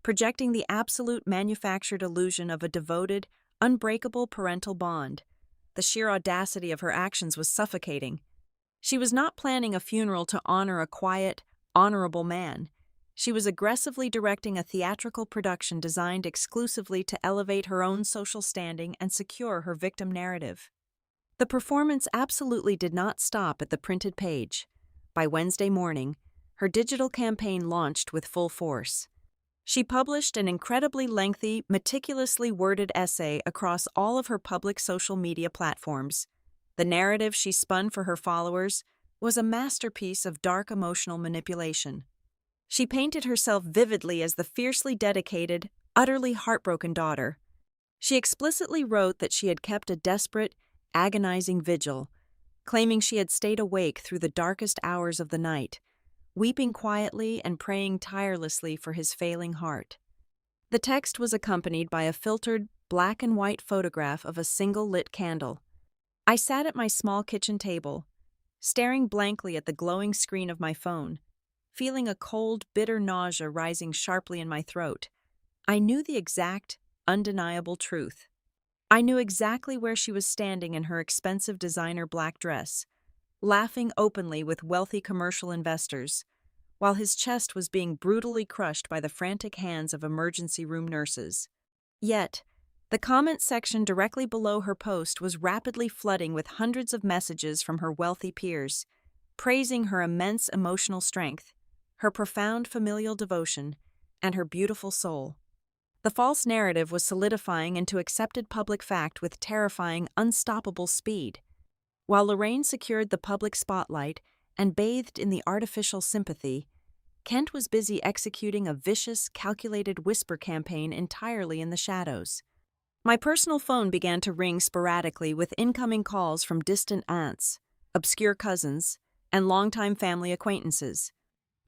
projecting the absolute manufactured illusion of a devoted, unbreakable parental bond. The sheer audacity of her actions was suffocating. She was not planning a funeral to honor a quiet, honorable man. She was aggressively directing a theatrical production designed exclusively to elevate her own social standing and secure her victim narrative. The performance absolutely did not stop at the printed page. By Wednesday morning, her digital campaign launched with full force. She published an incredibly lengthy, meticulously worded essay across all of her public social media platforms. The narrative she spun for her followers was a masterpiece of dark emotional manipulation. She painted herself vividly as the fiercely dedicated, utterly heartbroken daughter. She explicitly wrote that she had kept a desperate, agonizing vigil, claiming she had stayed awake through the darkest hours of the night, weeping quietly and praying tirelessly for his failing heart. The text was accompanied by a filtered, black and white photograph of a single lit candle. I sat at my small kitchen table, staring blankly at the glowing screen of my phone, feeling a cold, bitter nausea rising sharply in my throat. I knew the exact, undeniable truth. I knew exactly where she was standing in her expensive designer black dress, laughing openly with wealthy commercial investors, while his chest was being brutally crushed by the frantic hands of emergency room nurses. Yet, the comment section directly below her post was rapidly flooding with hundreds of messages from her wealthy peers, praising her immense emotional strength, her profound familial devotion, and her beautiful soul. The false narrative was solidifying into accepted public fact with terrifying, unstoppable speed. While Lorraine secured the public spotlight and bathed in the artificial sympathy, Kent was busy executing a vicious, calculated whisper campaign entirely in the shadows. My personal phone began to ring sporadically with incoming calls from distant aunts, obscure cousins, and longtime family acquaintances.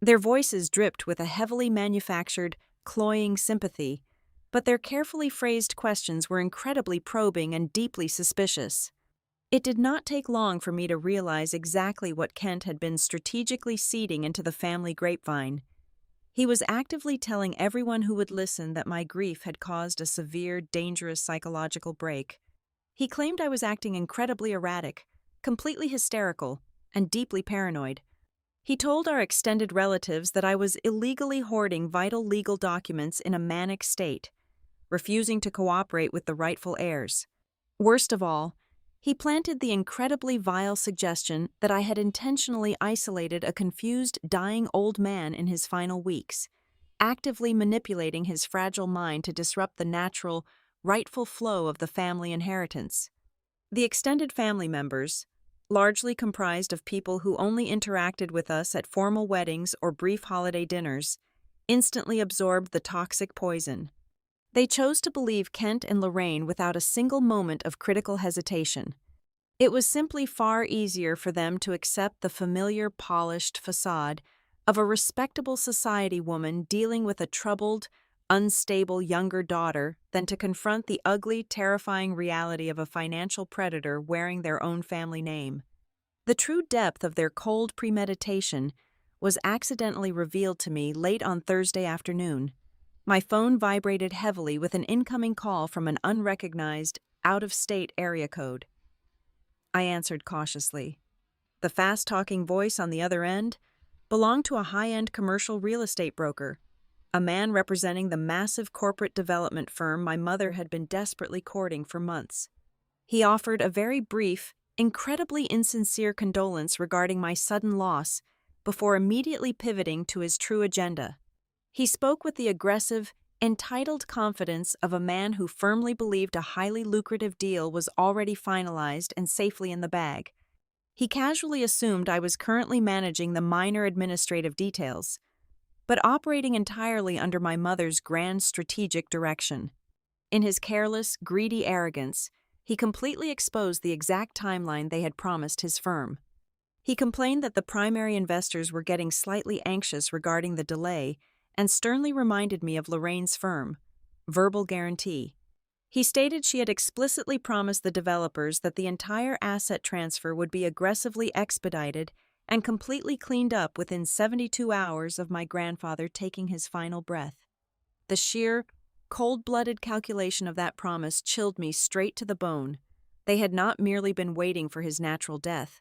Their voices dripped with a heavily manufactured, cloying sympathy, but their carefully phrased questions were incredibly probing and deeply suspicious. It did not take long for me to realize exactly what Kent had been strategically seeding into the family grapevine. He was actively telling everyone who would listen that my grief had caused a severe, dangerous psychological break. He claimed I was acting incredibly erratic, completely hysterical, and deeply paranoid. He told our extended relatives that I was illegally hoarding vital legal documents in a manic state, refusing to cooperate with the rightful heirs. Worst of all, he planted the incredibly vile suggestion that I had intentionally isolated a confused, dying old man in his final weeks, actively manipulating his fragile mind to disrupt the natural, rightful flow of the family inheritance. The extended family members, largely comprised of people who only interacted with us at formal weddings or brief holiday dinners, instantly absorbed the toxic poison. They chose to believe Kent and Lorraine without a single moment of critical hesitation. It was simply far easier for them to accept the familiar, polished facade of a respectable society woman dealing with a troubled, unstable younger daughter than to confront the ugly, terrifying reality of a financial predator wearing their own family name. The true depth of their cold premeditation was accidentally revealed to me late on Thursday afternoon. My phone vibrated heavily with an incoming call from an unrecognized, out-of-state area code. I answered cautiously. The fast-talking voice on the other end belonged to a high-end commercial real estate broker, a man representing the massive corporate development firm my mother had been desperately courting for months. He offered a very brief, incredibly insincere condolence regarding my sudden loss before immediately pivoting to his true agenda. He spoke with the aggressive, entitled confidence of a man who firmly believed a highly lucrative deal was already finalized and safely in the bag. He casually assumed I was currently managing the minor administrative details, but operating entirely under my mother's grand strategic direction. In his careless, greedy arrogance, he completely exposed the exact timeline they had promised his firm. He complained that the primary investors were getting slightly anxious regarding the delay and sternly reminded me of Lorraine's firm, Verbal Guarantee. He stated she had explicitly promised the developers that the entire asset transfer would be aggressively expedited and completely cleaned up within 72 hours of my grandfather taking his final breath. The sheer, cold-blooded calculation of that promise chilled me straight to the bone. They had not merely been waiting for his natural death.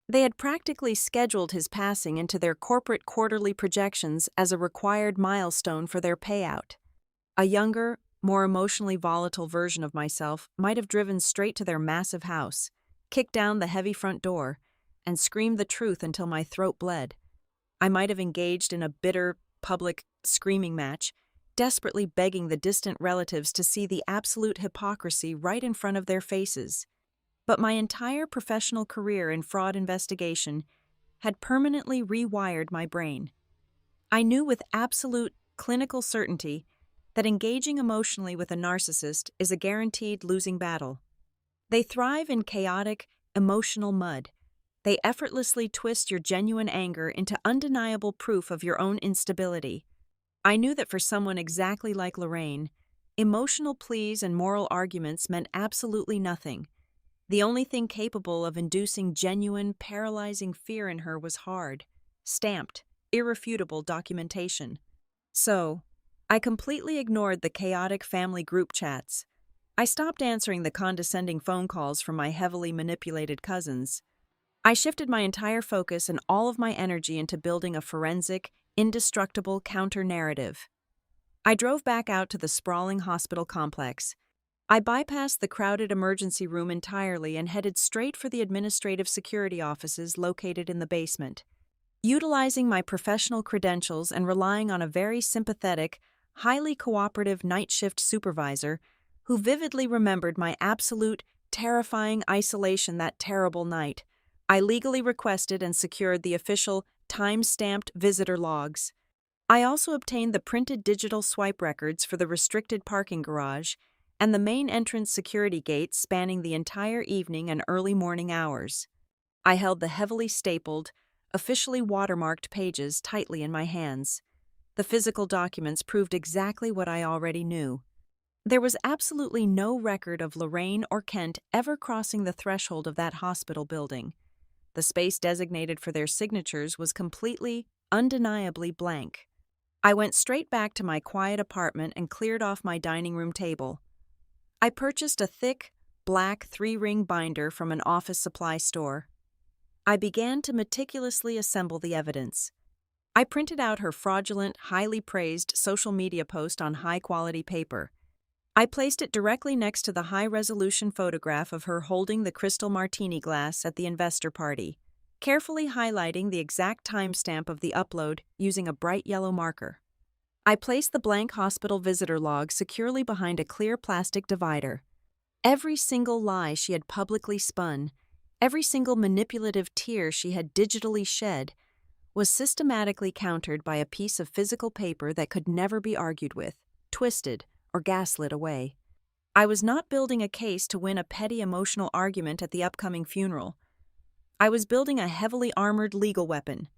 They had practically scheduled his passing into their corporate quarterly projections as a required milestone for their payout. A younger, more emotionally volatile version of myself might have driven straight to their massive house, kicked down the heavy front door, and screamed the truth until my throat bled. I might have engaged in a bitter, public screaming match, desperately begging the distant relatives to see the absolute hypocrisy right in front of their faces. But my entire professional career in fraud investigation had permanently rewired my brain. I knew with absolute clinical certainty that engaging emotionally with a narcissist is a guaranteed losing battle. They thrive in chaotic, emotional mud. They effortlessly twist your genuine anger into undeniable proof of your own instability. I knew that for someone exactly like Lorraine, emotional pleas and moral arguments meant absolutely nothing. The only thing capable of inducing genuine, paralyzing fear in her was hard, stamped, irrefutable documentation. So, I completely ignored the chaotic family group chats. I stopped answering the condescending phone calls from my heavily manipulated cousins. I shifted my entire focus and all of my energy into building a forensic, indestructible counter-narrative. I drove back out to the sprawling hospital complex. I bypassed the crowded emergency room entirely and headed straight for the administrative security offices located in the basement. Utilizing my professional credentials and relying on a very sympathetic, highly cooperative night shift supervisor who vividly remembered my absolute, terrifying isolation that terrible night, I legally requested and secured the official, time-stamped visitor logs. I also obtained the printed digital swipe records for the restricted parking garage and the main entrance security gate spanning the entire evening and early morning hours. I held the heavily stapled, officially watermarked pages tightly in my hands. The physical documents proved exactly what I already knew. There was absolutely no record of Lorraine or Kent ever crossing the threshold of that hospital building. The space designated for their signatures was completely, undeniably blank. I went straight back to my quiet apartment and cleared off my dining room table. I purchased a thick, black 3-ring binder from an office supply store. I began to meticulously assemble the evidence. I printed out her fraudulent, highly praised social media post on high-quality paper. I placed it directly next to the high-resolution photograph of her holding the crystal martini glass at the investor party, carefully highlighting the exact timestamp of the upload using a bright yellow marker. I placed the blank hospital visitor log securely behind a clear plastic divider. Every single lie she had publicly spun, every single manipulative tear she had digitally shed, was systematically countered by a piece of physical paper that could never be argued with, twisted, or gaslit away. I was not building a case to win a petty emotional argument at the upcoming funeral. I was building a heavily armored legal weapon.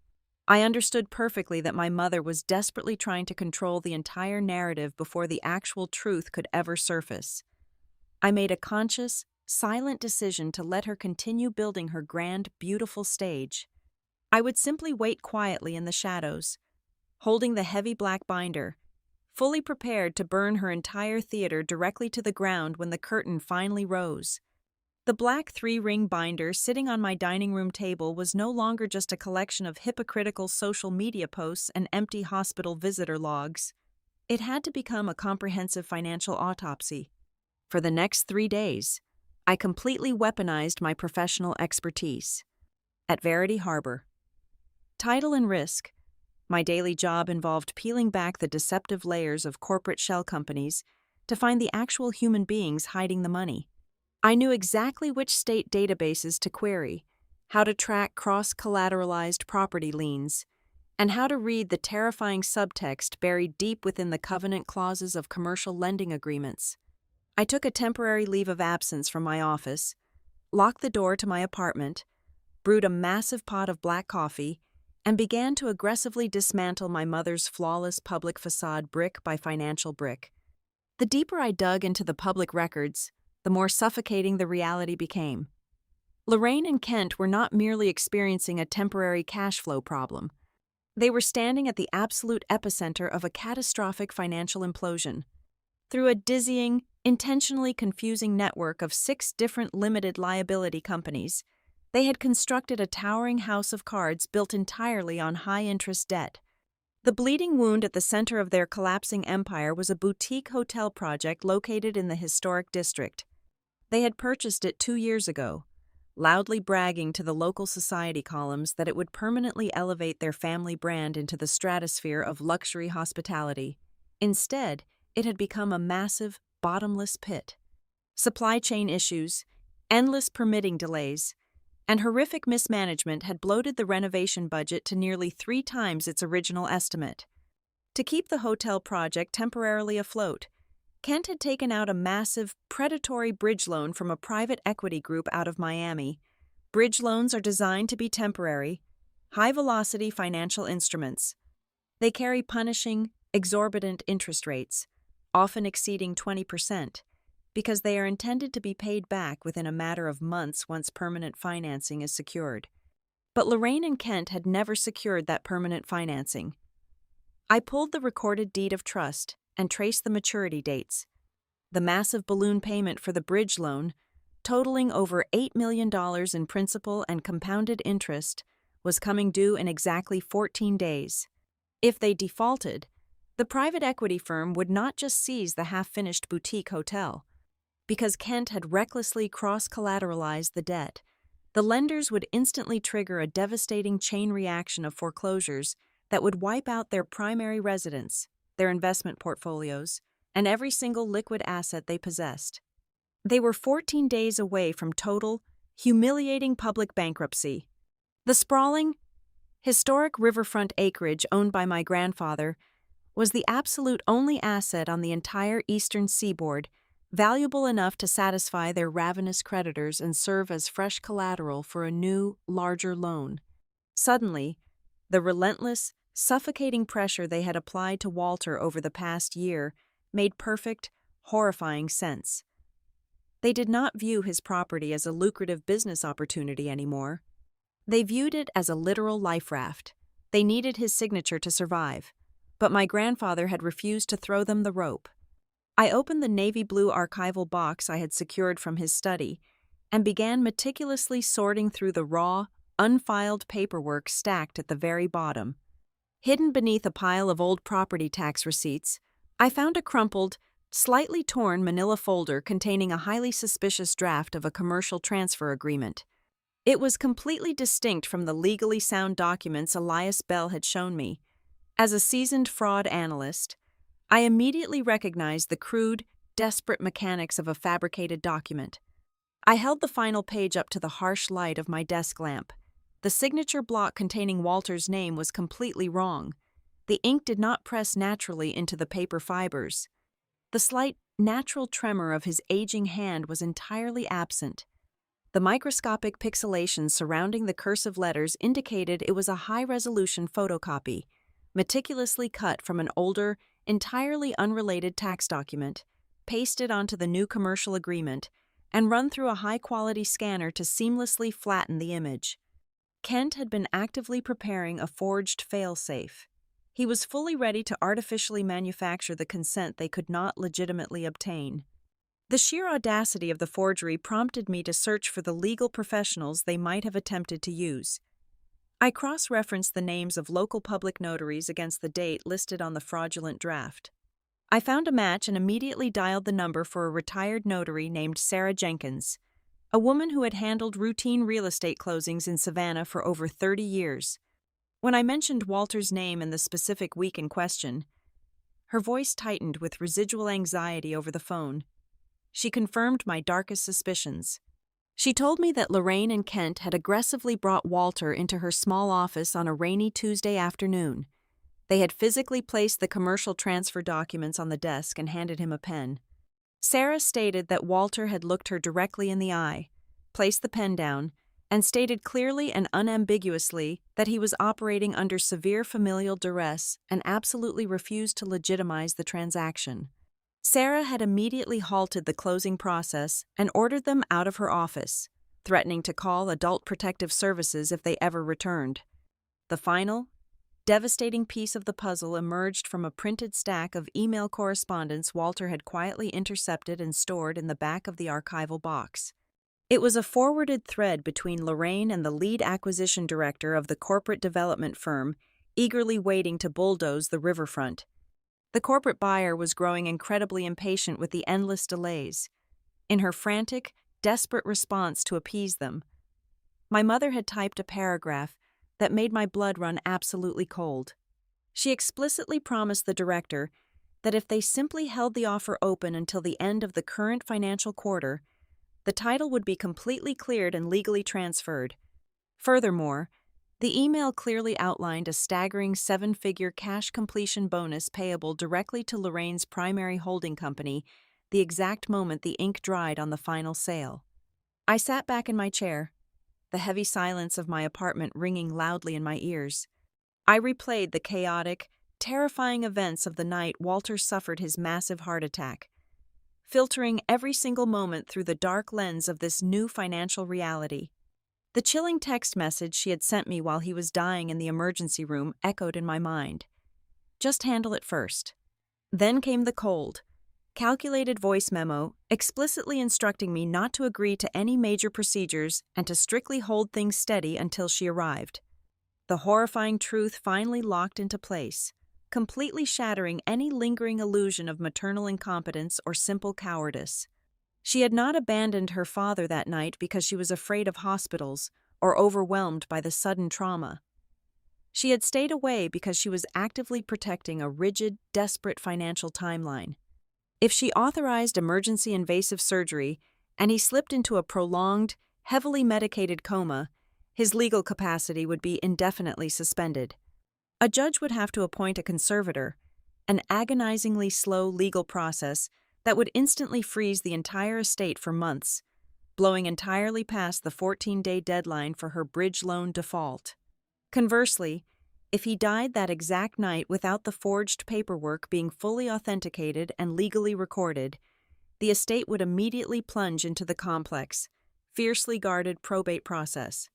I understood perfectly that my mother was desperately trying to control the entire narrative before the actual truth could ever surface. I made a conscious, silent decision to let her continue building her grand, beautiful stage. I would simply wait quietly in the shadows, holding the heavy black binder, fully prepared to burn her entire theater directly to the ground when the curtain finally rose. The black 3-ring binder sitting on my dining room table was no longer just a collection of hypocritical social media posts and empty hospital visitor logs. It had to become a comprehensive financial autopsy. For the next 3 days, I completely weaponized my professional expertise. At Verity Harbor. Title and risk. My daily job involved peeling back the deceptive layers of corporate shell companies to find the actual human beings hiding the money. I knew exactly which state databases to query, how to track cross-collateralized property liens, and how to read the terrifying subtext buried deep within the covenant clauses of commercial lending agreements. I took a temporary leave of absence from my office, locked the door to my apartment, brewed a massive pot of black coffee, and began to aggressively dismantle my mother's flawless public facade brick by financial brick. The deeper I dug into the public records, the more suffocating the reality became. Lorraine and Kent were not merely experiencing a temporary cash flow problem. They were standing at the absolute epicenter of a catastrophic financial implosion. Through a dizzying, intentionally confusing network of 6 different limited liability companies, they had constructed a towering house of cards built entirely on high-interest debt. The bleeding wound at the center of their collapsing empire was a boutique hotel project located in the historic district. They had purchased it 2 years ago, loudly bragging to the local society columns that it would permanently elevate their family brand into the stratosphere of luxury hospitality. Instead, it had become a massive, bottomless pit. Supply chain issues, endless permitting delays, and horrific mismanagement had bloated the renovation budget to nearly 3 times its original estimate. To keep the hotel project temporarily afloat, Kent had taken out a massive, predatory bridge loan from a private equity group out of Miami. Bridge loans are designed to be temporary, high-velocity financial instruments. They carry punishing, exorbitant interest rates, often exceeding 20%, because they are intended to be paid back within a matter of months once permanent financing is secured. But Lorraine and Kent had never secured that permanent financing. I pulled the recorded deed of trust and traced the maturity dates. The massive balloon payment for the bridge loan, totaling over $8 million in principal and compounded interest, was coming due in exactly 14 days. If they defaulted, the private equity firm would not just seize the half-finished boutique hotel. Because Kent had recklessly cross-collateralized the debt, the lenders would instantly trigger a devastating chain reaction of foreclosures that would wipe out their primary residence, their investment portfolios, and every single liquid asset they possessed. They were 14 days away from total, humiliating public bankruptcy. The sprawling, historic riverfront acreage owned by my grandfather was the absolute only asset on the entire eastern seaboard, valuable enough to satisfy their ravenous creditors and serve as fresh collateral for a new, larger loan. Suddenly, the relentless, suffocating pressure they had applied to Walter over the past year made perfect, horrifying sense. They did not view his property as a lucrative business opportunity anymore. They viewed it as a literal life raft. They needed his signature to survive. but my grandfather had refused to throw them the rope. I opened the navy blue archival box I had secured from his study and began meticulously sorting through the raw, unfiled paperwork stacked at the very bottom. Hidden beneath a pile of old property tax receipts, I found a crumpled, slightly torn manila folder containing a highly suspicious draft of a commercial transfer agreement. It was completely distinct from the legally sound documents Elias Bell had shown me. As a seasoned fraud analyst, I immediately recognized the crude, desperate mechanics of a fabricated document. I held the final page up to the harsh light of my desk lamp. The signature block containing Walter's name was completely wrong. The ink did not press naturally into the paper fibers. The slight, natural tremor of his aging hand was entirely absent. The microscopic pixelation surrounding the cursive letters indicated it was a high-resolution photocopy, meticulously cut from an older, entirely unrelated tax document, pasted onto the new commercial agreement, and run through a high-quality scanner to seamlessly flatten the image. Kent had been actively preparing a forged failsafe. He was fully ready to artificially manufacture the consent they could not legitimately obtain. The sheer audacity of the forgery prompted me to search for the legal professionals they might have attempted to use. I cross-referenced the names of local public notaries against the date listed on the fraudulent draft. I found a match and immediately dialed the number for a retired notary named Sarah Jenkins, a woman who had handled routine real estate closings in Savannah for over 30 years. When I mentioned Walter's name and the specific week in question, her voice tightened with residual anxiety over the phone. She confirmed my darkest suspicions. She told me that Lorraine and Kent had aggressively brought Walter into her small office on a rainy Tuesday afternoon. They had physically placed the commercial transfer documents on the desk and handed him a pen. Sarah stated that Walter had looked her directly in the eye, placed the pen down, and stated clearly and unambiguously that he was operating under severe familial duress and absolutely refused to legitimize the transaction. Sarah had immediately halted the closing process and ordered them out of her office, threatening to call Adult Protective Services if they ever returned. The final, devastating piece of the puzzle emerged from a printed stack of email correspondence Walter had quietly intercepted and stored in the back of the archival box. It was a forwarded thread between Lorraine and the lead acquisition director of the corporate development firm, eagerly waiting to bulldoze the riverfront. The corporate buyer was growing incredibly impatient with the endless delays. In her frantic, desperate response to appease them, my mother had typed a paragraph that made my blood run absolutely cold. She explicitly promised the director that if they simply held the offer open until the end of the current financial quarter, the title would be completely cleared and legally transferred. Furthermore, the email clearly outlined a staggering 7-figure cash completion bonus payable directly to Lorraine's primary holding company the exact moment the ink dried on the final sale. I sat back in my chair, the heavy silence of my apartment ringing loudly in my ears. I replayed the chaotic, terrifying events of the night Walter suffered his massive heart attack, filtering every single moment through the dark lens of this new financial reality. The chilling text message she had sent me while he was dying in the emergency room echoed in my mind. Just handle it first. Then came the cold, calculated voice memo explicitly instructing me not to agree to any major procedures and to strictly hold things steady until she arrived. The horrifying truth finally locked into place, completely shattering any lingering illusion of maternal incompetence or simple cowardice. She had not abandoned her father that night because she was afraid of hospitals or overwhelmed by the sudden trauma. She had stayed away because she was actively protecting a rigid, desperate financial timeline. If she authorized emergency invasive surgery and he slipped into a prolonged, heavily medicated coma, his legal capacity would be indefinitely suspended. A judge would have to appoint a conservator, an agonizingly slow legal process that would instantly freeze the entire estate for months, blowing entirely past the 14-day deadline for her bridge loan default. Conversely, if he died that exact night without the forged paperwork being fully authenticated and legally recorded, the estate would immediately plunge into the complex, fiercely guarded probate process.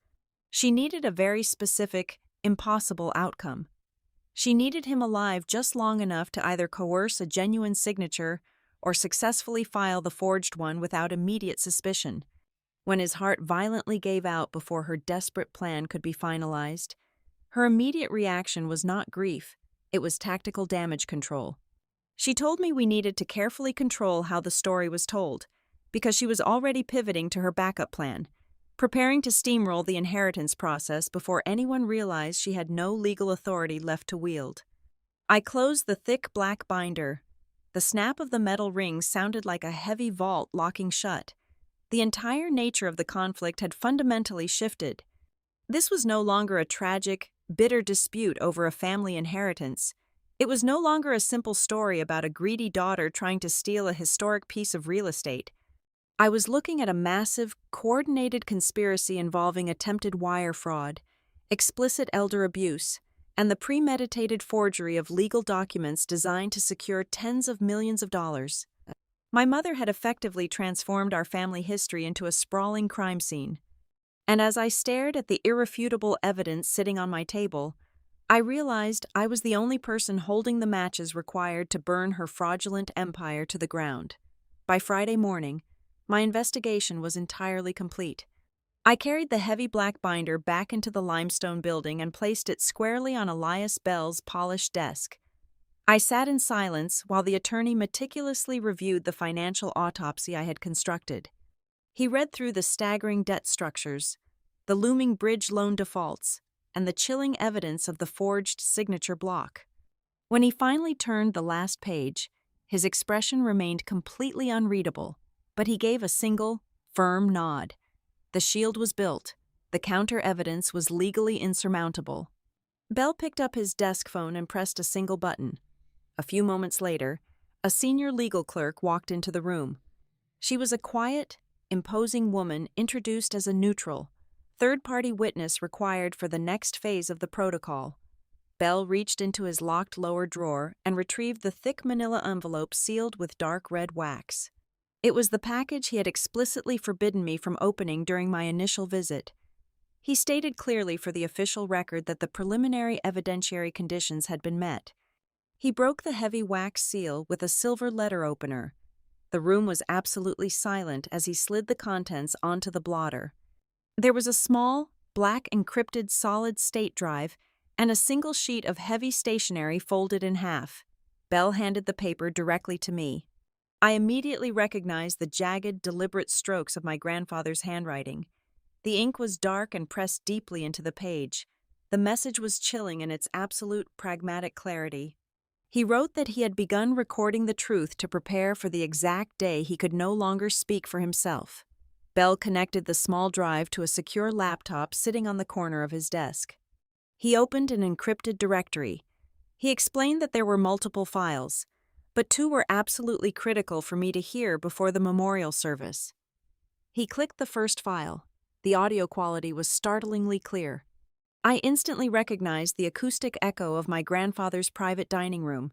She needed a very specific, impossible outcome. She needed him alive just long enough to either coerce a genuine signature or successfully file the forged one without immediate suspicion. When his heart violently gave out before her desperate plan could be finalized, her immediate reaction was not grief, it was tactical damage control. She told me we needed to carefully control how the story was told, because she was already pivoting to her backup plan, preparing to steamroll the inheritance process before anyone realized she had no legal authority left to wield. I closed the thick black binder. The snap of the metal rings sounded like a heavy vault locking shut. The entire nature of the conflict had fundamentally shifted. This was no longer a tragic, bitter dispute over a family inheritance. It was no longer a simple story about a greedy daughter trying to steal a historic piece of real estate. I was looking at a massive, coordinated conspiracy involving attempted wire fraud, explicit elder abuse, and the premeditated forgery of legal documents designed to secure tens of millions of dollars. My mother had effectively transformed our family history into a sprawling crime scene. And as I stared at the irrefutable evidence sitting on my table, I realized I was the only person holding the matches required to burn her fraudulent empire to the ground. By Friday morning, my investigation was entirely complete. I carried the heavy black binder back into the limestone building and placed it squarely on Elias Bell's polished desk. I sat in silence while the attorney meticulously reviewed the financial autopsy I had constructed. He read through the staggering debt structures, the looming bridge loan defaults, and the chilling evidence of the forged signature block. When he finally turned the last page, his expression remained completely unreadable, but he gave a single, firm nod. The shield was built. The counter-evidence was legally insurmountable. Bell picked up his desk phone and pressed a single button. A few moments later, a senior legal clerk walked into the room. She was a quiet, imposing woman introduced as a neutral, third-party witness required for the next phase of the protocol. Bell reached into his locked lower drawer and retrieved the thick manila envelope sealed with dark red wax. It was the package he had explicitly forbidden me from opening during my initial visit. He stated clearly for the official record that the preliminary evidentiary conditions had been met. He broke the heavy wax seal with a silver letter opener. The room was absolutely silent as he slid the contents onto the blotter. There was a small, black encrypted solid-state drive and a single sheet of heavy stationery folded in half. Bell handed the paper directly to me. I immediately recognized the jagged, deliberate strokes of my grandfather's handwriting. The ink was dark and pressed deeply into the page. The message was chilling in its absolute, pragmatic clarity. He wrote that he had begun recording the truth to prepare for the exact day he could no longer speak for himself. Bell connected the small drive to a secure laptop sitting on the corner of his desk. He opened an encrypted directory. He explained that there were multiple files, but two were absolutely critical for me to hear before the memorial service. He clicked the first file. The audio quality was startlingly clear. I instantly recognized the acoustic echo of my grandfather's private dining room.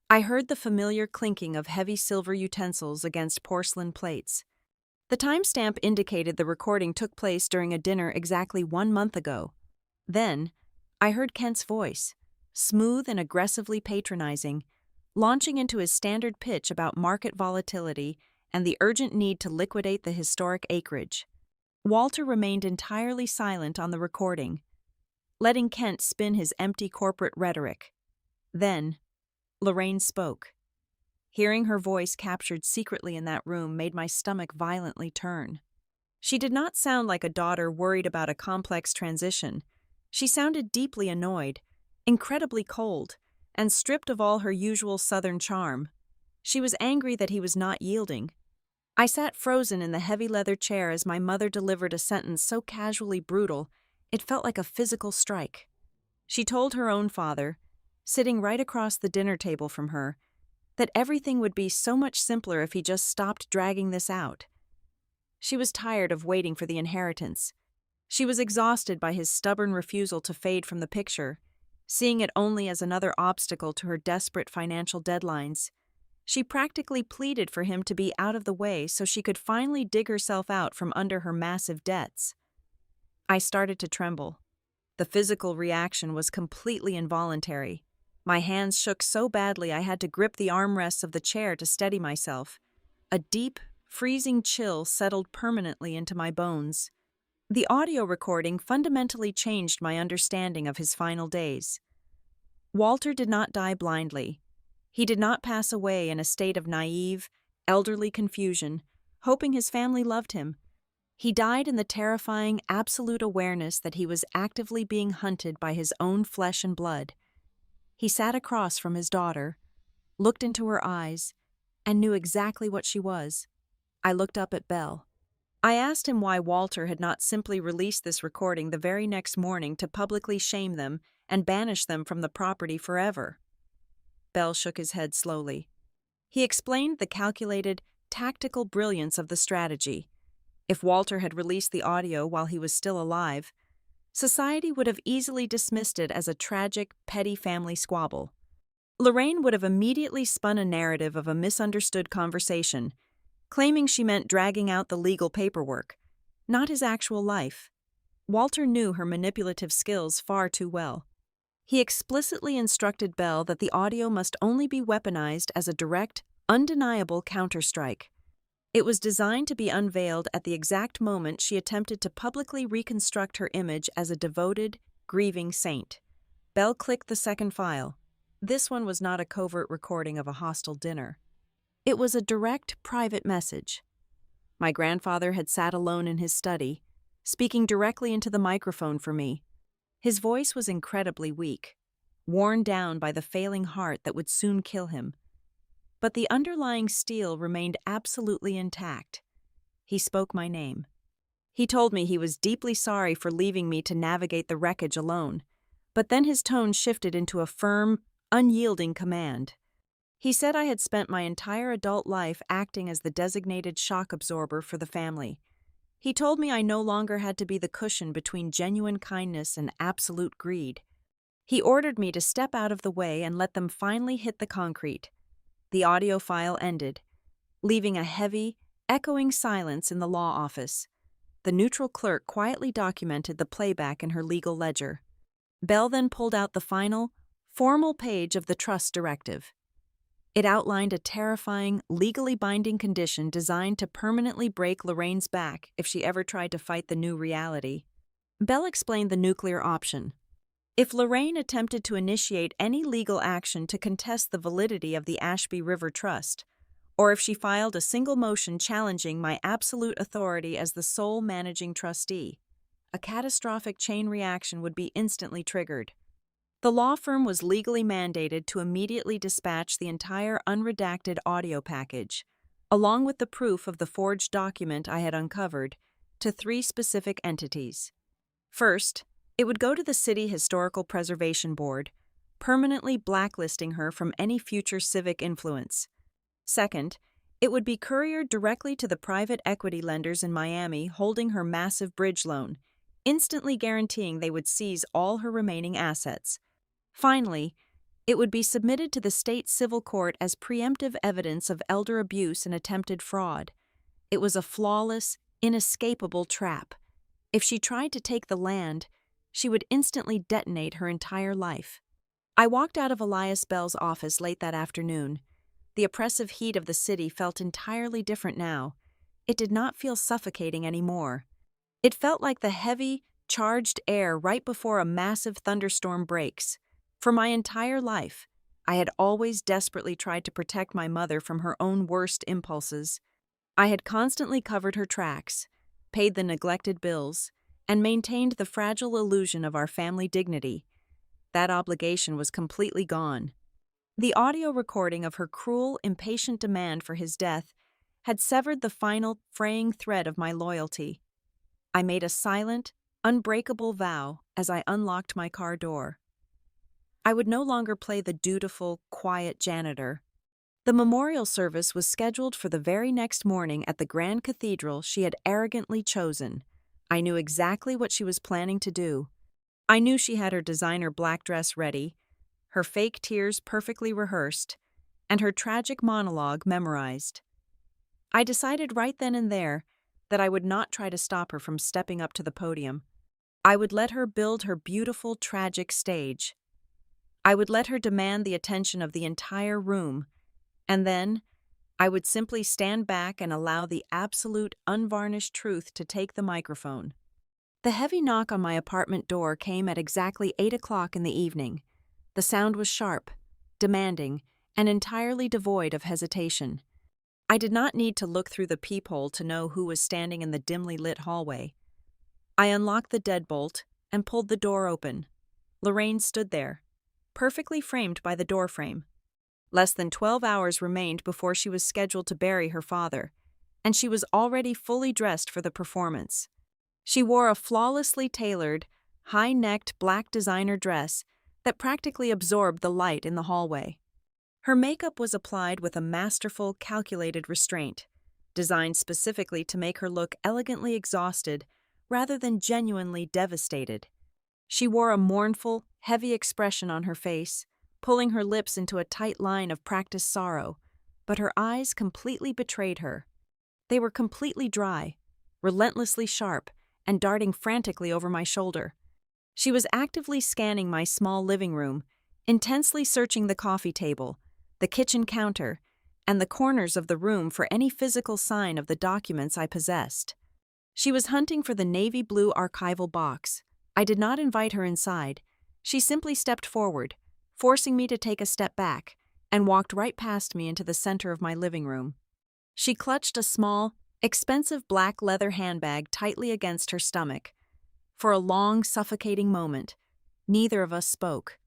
I heard the familiar clinking of heavy silver utensils against porcelain plates. The timestamp indicated the recording took place during a dinner exactly 1 month ago. Then, I heard Kent's voice, smooth and aggressively patronizing, launching into his standard pitch about market volatility and the urgent need to liquidate the historic acreage. Walter remained entirely silent on the recording, letting Kent spin his empty corporate rhetoric. Then, Lorraine spoke. Hearing her voice captured secretly in that room made my stomach violently turn. She did not sound like a daughter worried about a complex transition. She sounded deeply annoyed, incredibly cold, and stripped of all her usual Southern charm. She was angry that he was not yielding. I sat frozen in the heavy leather chair as my mother delivered a sentence so casually brutal, it felt like a physical strike. She told her own father, sitting right across the dinner table from her, that everything would be so much simpler if he just stopped dragging this out. She was tired of waiting for the inheritance. She was exhausted by his stubborn refusal to fade from the picture, seeing it only as another obstacle to her desperate financial deadlines. She practically pleaded for him to be out of the way so she could finally dig herself out from under her massive debts. I started to tremble. The physical reaction was completely involuntary. My hands shook so badly I had to grip the armrests of the chair to steady myself. A deep, freezing chill settled permanently into my bones. The audio recording fundamentally changed my understanding of his final days. Walter did not die blindly. He did not pass away in a state of naive, elderly confusion, hoping his family loved him. He died in the terrifying, absolute awareness that he was actively being hunted by his own flesh and blood. He sat across from his daughter, looked into her eyes, and knew exactly what she was. I looked up at Bell. I asked him why Walter had not simply released this recording the very next morning to publicly shame them and banish them from the property forever. Bell shook his head slowly. He explained the calculated, tactical brilliance of the strategy. If Walter had released the audio while he was still alive, society would have easily dismissed it as a tragic, petty family squabble. Lorraine would have immediately spun a narrative of a misunderstood conversation, claiming she meant dragging out the legal paperwork, not his actual life. Walter knew her manipulative skills far too well. He explicitly instructed Bell that the audio must only be weaponized as a direct, undeniable counterstrike. It was designed to be unveiled at the exact moment she attempted to publicly reconstruct her image as a devoted, grieving saint. Bell clicked the second file. This one was not a covert recording of a hostile dinner. It was a direct, private message. My grandfather had sat alone in his study, speaking directly into the microphone for me. His voice was incredibly weak, worn down by the failing heart that would soon kill him. But the underlying steel remained absolutely intact. He spoke my name. He told me he was deeply sorry for leaving me to navigate the wreckage alone, but then his tone shifted into a firm, unyielding command. He said I had spent my entire adult life acting as the designated shock absorber for the family. He told me I no longer had to be the cushion between genuine kindness and absolute greed. He ordered me to step out of the way and let them finally hit the concrete. The audio file ended, leaving a heavy, echoing silence in the law office. The neutral clerk quietly documented the playback in her legal ledger. Bell then pulled out the final, formal page of the trust directive. It outlined a terrifying, legally binding condition designed to permanently break Lorraine's back if she ever tried to fight the new reality. Bell explained the nuclear option. If Lorraine attempted to initiate any legal action to contest the validity of the Ashby River Trust, or if she filed a single motion challenging my absolute authority as the sole managing trustee, a catastrophic chain reaction would be instantly triggered. The law firm was legally mandated to immediately dispatch the entire unredacted audio package, along with the proof of the forged document I had uncovered, to 3 specific entities. First, it would go to the City Historical Preservation Board, permanently blacklisting her from any future civic influence. Second, it would be couriered directly to the private equity lenders in Miami holding her massive bridge loan, instantly guaranteeing they would seize all her remaining assets. Finally, it would be submitted to the state civil court as preemptive evidence of elder abuse and attempted fraud. It was a flawless, inescapable trap. If she tried to take the land, she would instantly detonate her entire life. I walked out of Elias Bell's office late that afternoon. The oppressive heat of the city felt entirely different now. It did not feel suffocating anymore. It felt like the heavy, charged air right before a massive thunderstorm breaks. For my entire life, I had always desperately tried to protect my mother from her own worst impulses. I had constantly covered her tracks, paid the neglected bills, and maintained the fragile illusion of our family dignity. That obligation was completely gone. The audio recording of her cruel, impatient demand for his death had severed the final, fraying thread of my loyalty. I made a silent, unbreakable vow as I unlocked my car door. I would no longer play the dutiful, quiet janitor. The memorial service was scheduled for the very next morning at the grand cathedral she had arrogantly chosen. I knew exactly what she was planning to do. I knew she had her designer black dress ready, her fake tears perfectly rehearsed, and her tragic monologue memorized. I decided right then and there that I would not try to stop her from stepping up to the podium. I would let her build her beautiful, tragic stage. I would let her demand the attention of the entire room, and then I would simply stand back and allow the absolute, unvarnished truth to take the microphone. The heavy knock on my apartment door came at exactly 8 o'clock in the evening. The sound was sharp, demanding, and entirely devoid of hesitation. I did not need to look through the peephole to know who was standing in the dimly lit hallway. I unlocked the deadbolt and pulled the door open. Lorraine stood there, perfectly framed by the doorframe. Less than 12 hours remained before she was scheduled to bury her father, and she was already fully dressed for the performance. She wore a flawlessly tailored, high-necked black designer dress that practically absorbed the light in the hallway. Her makeup was applied with a masterful, calculated restraint, designed specifically to make her look elegantly exhausted rather than genuinely devastated. She wore a mournful, heavy expression on her face, pulling her lips into a tight line of practiced sorrow, but her eyes completely betrayed her. They were completely dry, relentlessly sharp, and darting frantically over my shoulder. She was actively scanning my small living room, intensely searching the coffee table, the kitchen counter, and the corners of the room for any physical sign of the documents I possessed. She was hunting for the navy blue archival box. I did not invite her inside. She simply stepped forward, forcing me to take a step back, and walked right past me into the center of my living room. She clutched a small, expensive black leather handbag tightly against her stomach. For a long, suffocating moment, neither of us spoke.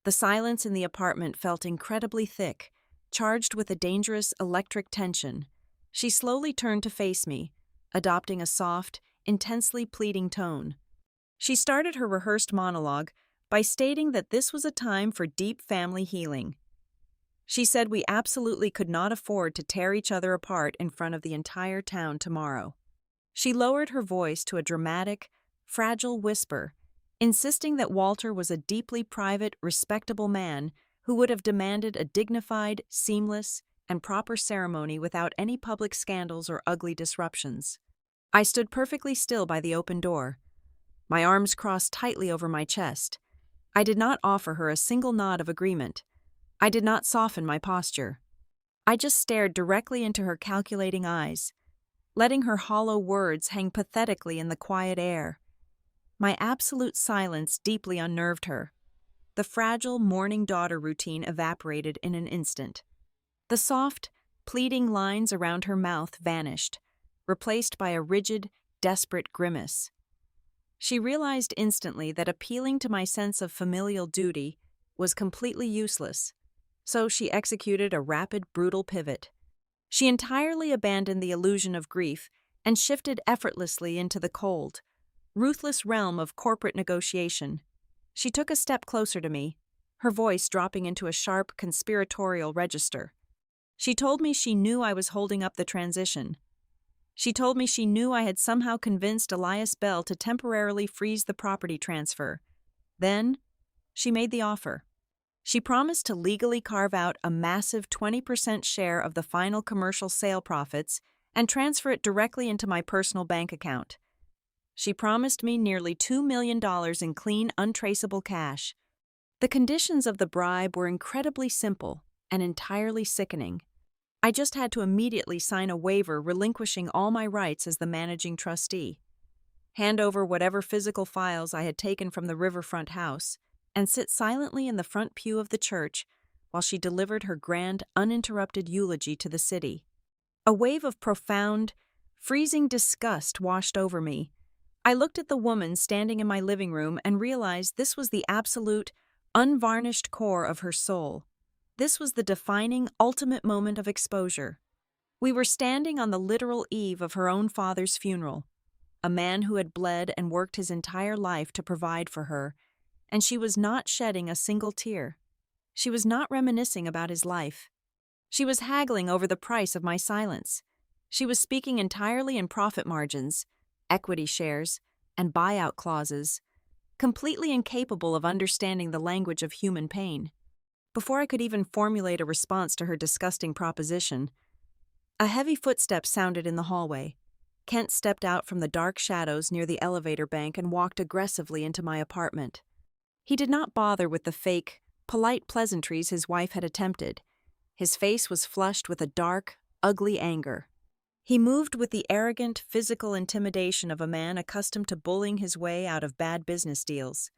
The silence in the apartment felt incredibly thick, charged with a dangerous electric tension. She slowly turned to face me, adopting a soft, intensely pleading tone. She started her rehearsed monologue by stating that this was a time for deep family healing. She said we absolutely could not afford to tear each other apart in front of the entire town tomorrow. She lowered her voice to a dramatic, fragile whisper, insisting that Walter was a deeply private, respectable man who would have demanded a dignified, seamless, and proper ceremony without any public scandals or ugly disruptions. I stood perfectly still by the open door, my arms crossed tightly over my chest. I did not offer her a single nod of agreement. I did not soften my posture. I just stared directly into her calculating eyes, letting her hollow words hang pathetically in the quiet air. My absolute silence deeply unnerved her. The fragile mourning daughter routine evaporated in an instant. The soft, pleading lines around her mouth vanished, replaced by a rigid, desperate grimace. She realized instantly that appealing to my sense of familial duty was completely useless, so she executed a rapid, brutal pivot. She entirely abandoned the illusion of grief and shifted effortlessly into the cold, ruthless realm of corporate negotiation. She took a step closer to me, her voice dropping into a sharp, conspiratorial register. She told me she knew I was holding up the transition. She told me she knew I had somehow convinced Elias Bell to temporarily freeze the property transfer. Then, she made the offer. She promised to legally carve out a massive 20% share of the final commercial sale profits and transfer it directly into my personal bank account. She promised me nearly $2 million in clean, untraceable cash. The conditions of the bribe were incredibly simple and entirely sickening. I just had to immediately sign a waiver relinquishing all my rights as the managing trustee, hand over whatever physical files I had taken from the riverfront house, and sit silently in the front pew of the church while she delivered her grand, uninterrupted eulogy to the city. A wave of profound, freezing disgust washed over me. I looked at the woman standing in my living room and realized this was the absolute, unvarnished core of her soul. This was the defining, ultimate moment of exposure. We were standing on the literal eve of her own father's funeral, a man who had bled and worked his entire life to provide for her, and she was not shedding a single tear. She was not reminiscing about his life. She was haggling over the price of my silence. She was speaking entirely in profit margins, equity shares, and buyout clauses, completely incapable of understanding the language of human pain. Before I could even formulate a response to her disgusting proposition, a heavy footstep sounded in the hallway. Kent stepped out from the dark shadows near the elevator bank and walked aggressively into my apartment. He did not bother with the fake, polite pleasantries his wife had attempted. His face was flushed with a dark, ugly anger. He moved with the arrogant, physical intimidation of a man accustomed to bullying his way out of bad business deals.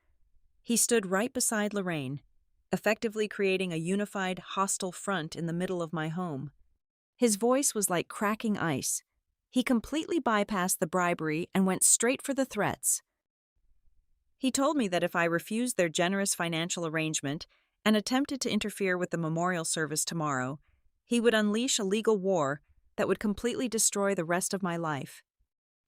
He stood right beside Lorraine, effectively creating a unified, hostile front in the middle of my home. His voice was like cracking ice. He completely bypassed the bribery and went straight for the threats. He told me that if I refused their generous financial arrangement and attempted to interfere with the memorial service tomorrow, he would unleash a legal war that would completely destroy the rest of my life.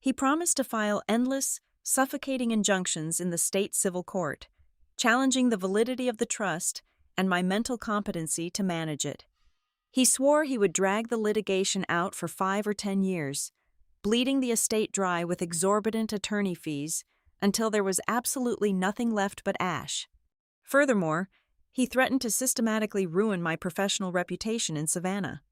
He promised to file endless, suffocating injunctions in the state civil court, challenging the validity of the trust and my mental competency to manage it. He swore he would drag the litigation out for 5 or 10 years, bleeding the estate dry with exorbitant attorney fees until there was absolutely nothing left but ash. Furthermore, he threatened to systematically ruin my professional reputation in Savannah.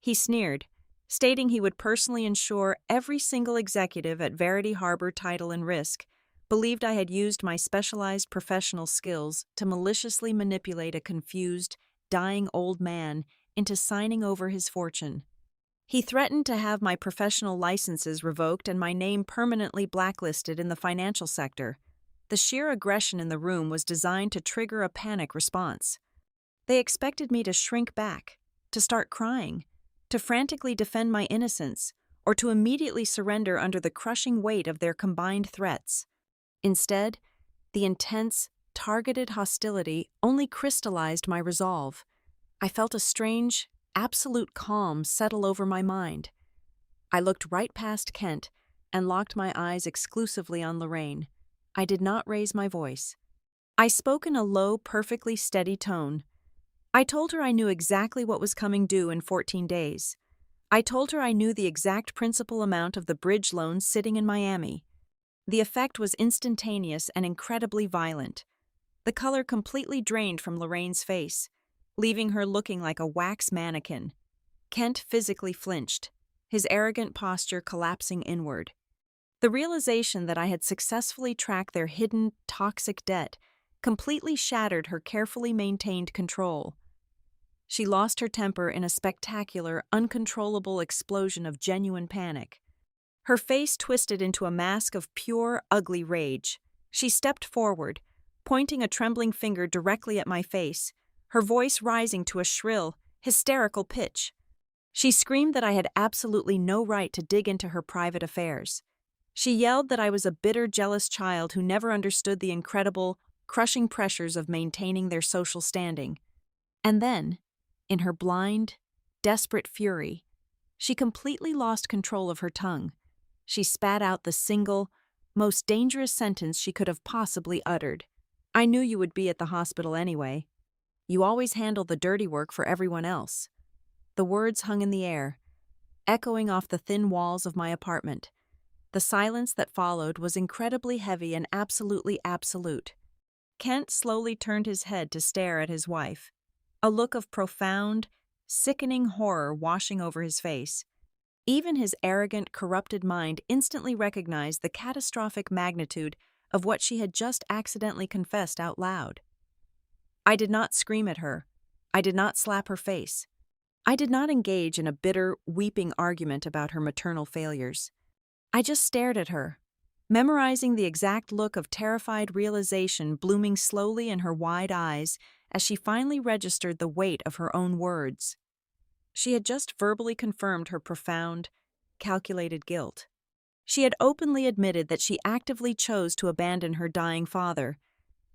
He sneered, stating he would personally ensure every single executive at Verity Harbor Title and Risk believed I had used my specialized professional skills to maliciously manipulate a confused, dying old man into signing over his fortune. He threatened to have my professional licenses revoked and my name permanently blacklisted in the financial sector. The sheer aggression in the room was designed to trigger a panic response. They expected me to shrink back, to start crying, to frantically defend my innocence, or to immediately surrender under the crushing weight of their combined threats. Instead, the intense, targeted hostility only crystallized my resolve. I felt a strange, absolute calm settle over my mind. I looked right past Kent and locked my eyes exclusively on Lorraine. I did not raise my voice. I spoke in a low, perfectly steady tone. I told her I knew exactly what was coming due in 14 days. I told her I knew the exact principal amount of the bridge loan sitting in Miami. The effect was instantaneous and incredibly violent. The color completely drained from Lorraine's face, leaving her looking like a wax mannequin. Kent physically flinched, his arrogant posture collapsing inward. The realization that I had successfully tracked their hidden, toxic debt completely shattered her carefully maintained control. She lost her temper in a spectacular, uncontrollable explosion of genuine panic. Her face twisted into a mask of pure, ugly rage. She stepped forward, pointing a trembling finger directly at my face, her voice rising to a shrill, hysterical pitch. She screamed that I had absolutely no right to dig into her private affairs. She yelled that I was a bitter, jealous child who never understood the incredible, crushing pressures of maintaining their social standing. And then, in her blind, desperate fury, she completely lost control of her tongue. She spat out the single, most dangerous sentence she could have possibly uttered. "I knew you would be at the hospital anyway. You always handle the dirty work for everyone else." The words hung in the air, echoing off the thin walls of my apartment. The silence that followed was incredibly heavy and absolutely absolute. Kent slowly turned his head to stare at his wife, a look of profound, sickening horror washing over his face. Even his arrogant, corrupted mind instantly recognized the catastrophic magnitude of what she had just accidentally confessed out loud. I did not scream at her. I did not slap her face. I did not engage in a bitter, weeping argument about her maternal failures. I just stared at her, memorizing the exact look of terrified realization blooming slowly in her wide eyes as she finally registered the weight of her own words. She had just verbally confirmed her profound, calculated guilt. She had openly admitted that she actively chose to abandon her dying father,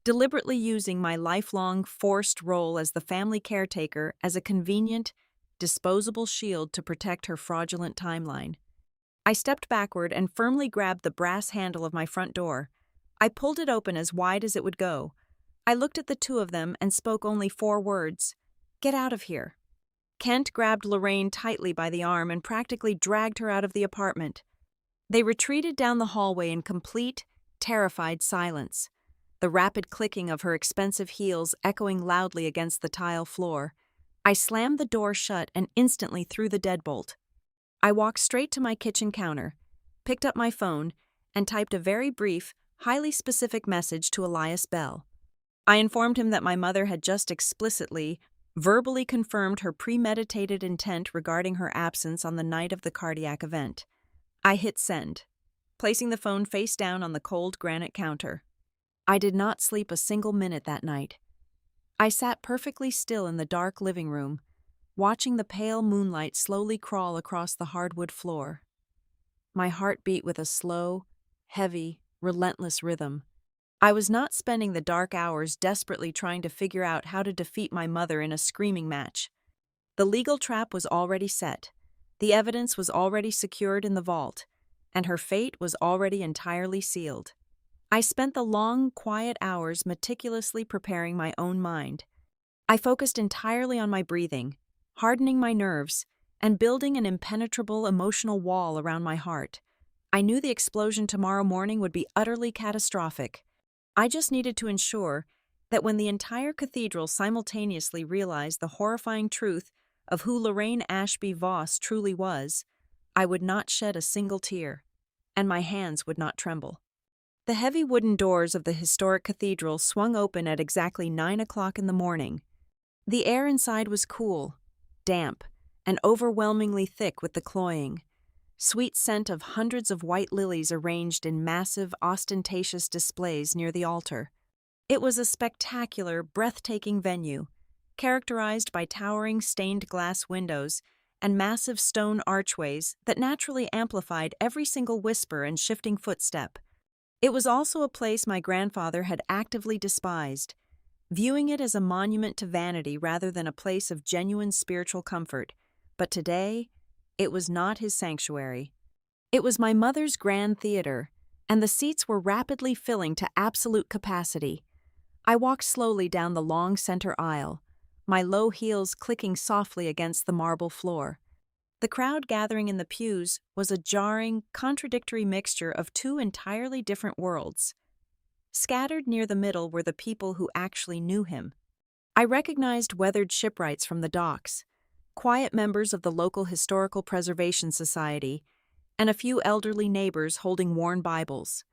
deliberately using my lifelong, forced role as the family caretaker as a convenient, disposable shield to protect her fraudulent timeline. I stepped backward and firmly grabbed the brass handle of my front door. I pulled it open as wide as it would go. I looked at the two of them and spoke only 4 words. "Get out of here." Kent grabbed Lorraine tightly by the arm and practically dragged her out of the apartment. They retreated down the hallway in complete, terrified silence, the rapid clicking of her expensive heels echoing loudly against the tile floor. I slammed the door shut and instantly threw the deadbolt. I walked straight to my kitchen counter, picked up my phone, and typed a very brief, highly specific message to Elias Bell. I informed him that my mother had just explicitly, verbally confirmed her premeditated intent regarding her absence on the night of the cardiac event. I hit send, placing the phone face down on the cold granite counter. I did not sleep a single minute that night. I sat perfectly still in the dark living room, watching the pale moonlight slowly crawl across the hardwood floor. My heart beat with a slow, heavy, relentless rhythm. I was not spending the dark hours desperately trying to figure out how to defeat my mother in a screaming match. The legal trap was already set, the evidence was already secured in the vault, and her fate was already entirely sealed. I spent the long, quiet hours meticulously preparing my own mind. I focused entirely on my breathing, hardening my nerves, and building an impenetrable emotional wall around my heart. I knew the explosion tomorrow morning would be utterly catastrophic. I just needed to ensure that when the entire cathedral simultaneously realized the horrifying truth of who Lorraine Ashby Voss truly was, I would not shed a single tear, and my hands would not tremble. The heavy wooden doors of the historic cathedral swung open at exactly 9 o'clock in the morning. The air inside was cool, damp, and overwhelmingly thick with the cloying, sweet scent of hundreds of white lilies arranged in massive, ostentatious displays near the altar. It was a spectacular, breathtaking venue, characterized by towering stained glass windows and massive stone archways that naturally amplified every single whisper and shifting footstep. It was also a place my grandfather had actively despised, viewing it as a monument to vanity rather than a place of genuine spiritual comfort. But today, it was not his sanctuary. It was my mother's grand theater, and the seats were rapidly filling to absolute capacity. I walked slowly down the long center aisle, my low heels clicking softly against the marble floor. The crowd gathering in the pews was a jarring, contradictory mixture of two entirely different worlds. Scattered near the middle were the people who actually knew him. I recognized weathered shipwrights from the docks, quiet members of the local Historical Preservation Society, and a few elderly neighbors holding worn Bibles.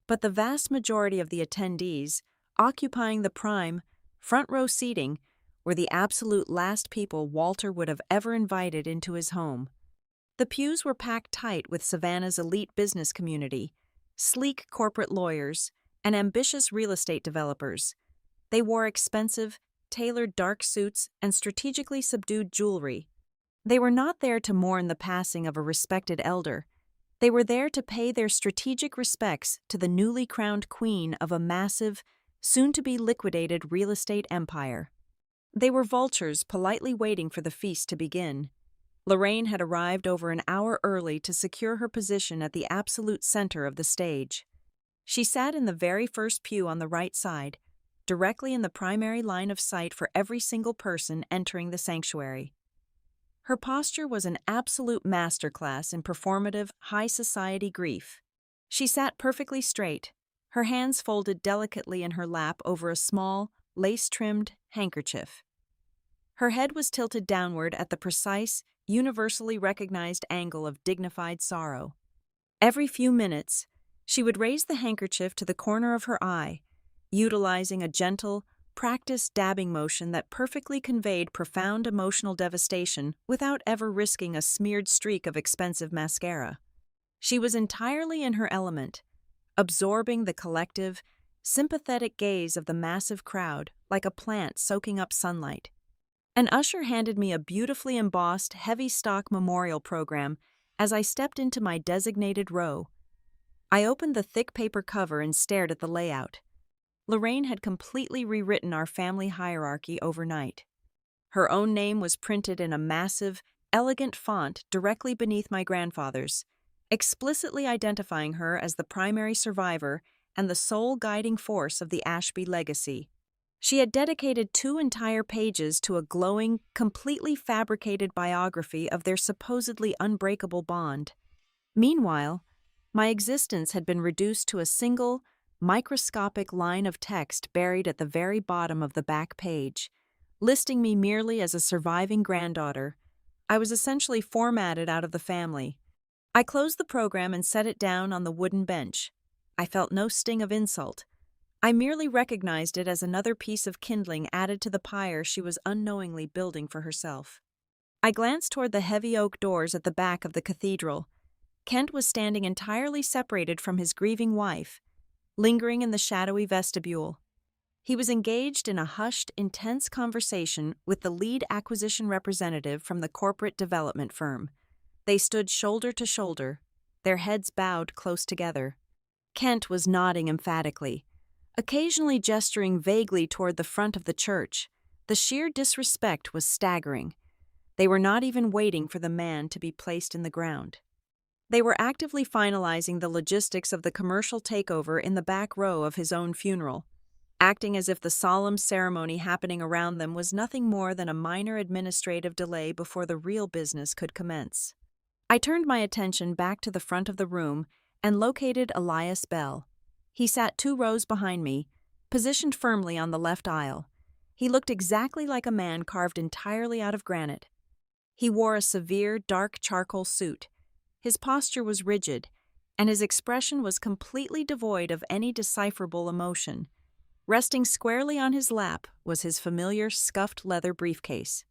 But the vast majority of the attendees, occupying the prime, front-row seating, were the absolute last people Walter would have ever invited into his home. The pews were packed tight with Savannah's elite business community, sleek corporate lawyers, and ambitious real estate developers. They wore expensive, tailored dark suits and strategically subdued jewelry. They were not there to mourn the passing of a respected elder. They were there to pay their strategic respects to the newly crowned queen of a massive, soon-to-be liquidated real estate empire. They were vultures politely waiting for the feast to begin. Lorraine had arrived over an hour early to secure her position at the absolute center of the stage. She sat in the very first pew on the right side, directly in the primary line of sight for every single person entering the sanctuary. Her posture was an absolute masterclass in performative, high-society grief. She sat perfectly straight, her hands folded delicately in her lap over a small, lace-trimmed handkerchief. Her head was tilted downward at the precise, universally recognized angle of dignified sorrow. Every few minutes, she would raise the handkerchief to the corner of her eye, utilizing a gentle, practiced dabbing motion that perfectly conveyed profound emotional devastation without ever risking a smeared streak of expensive mascara. She was entirely in her element, absorbing the collective, sympathetic gaze of the massive crowd like a plant soaking up sunlight. An usher handed me a beautifully embossed, heavy-stock memorial program as I stepped into my designated row. I opened the thick paper cover and stared at the layout. Lorraine had completely rewritten our family hierarchy overnight. Her own name was printed in a massive, elegant font directly beneath my grandfather's, explicitly identifying her as the primary survivor and the sole guiding force of the Ashby legacy. She had dedicated 2 entire pages to a glowing, completely fabricated biography of their supposedly unbreakable bond. Meanwhile, my existence had been reduced to a single, microscopic line of text buried at the very bottom of the back page, listing me merely as a surviving granddaughter. I was essentially formatted out of the family. I closed the program and set it down on the wooden bench. I felt no sting of insult, I merely recognized it as another piece of kindling added to the pyre she was unknowingly building for herself. I glanced toward the heavy oak doors at the back of the cathedral. Kent was standing entirely separated from his grieving wife, lingering in the shadowy vestibule. He was engaged in a hushed, intense conversation with the lead acquisition representative from the corporate development firm. They stood shoulder to shoulder, their heads bowed close together. Kent was nodding emphatically, occasionally gesturing vaguely toward the front of the church. The sheer disrespect was staggering. They were not even waiting for the man to be placed in the ground. They were actively finalizing the logistics of the commercial takeover in the back row of his own funeral, acting as if the solemn ceremony happening around them was nothing more than a minor administrative delay before the real business could commence. I turned my attention back to the front of the room and located Elias Bell. He sat 2 rows behind me, positioned firmly on the left aisle. He looked exactly like a man carved entirely out of granite. He wore a severe, dark charcoal suit. His posture was rigid, and his expression was completely devoid of any decipherable emotion. Resting squarely on his lap was his familiar scuffed leather briefcase.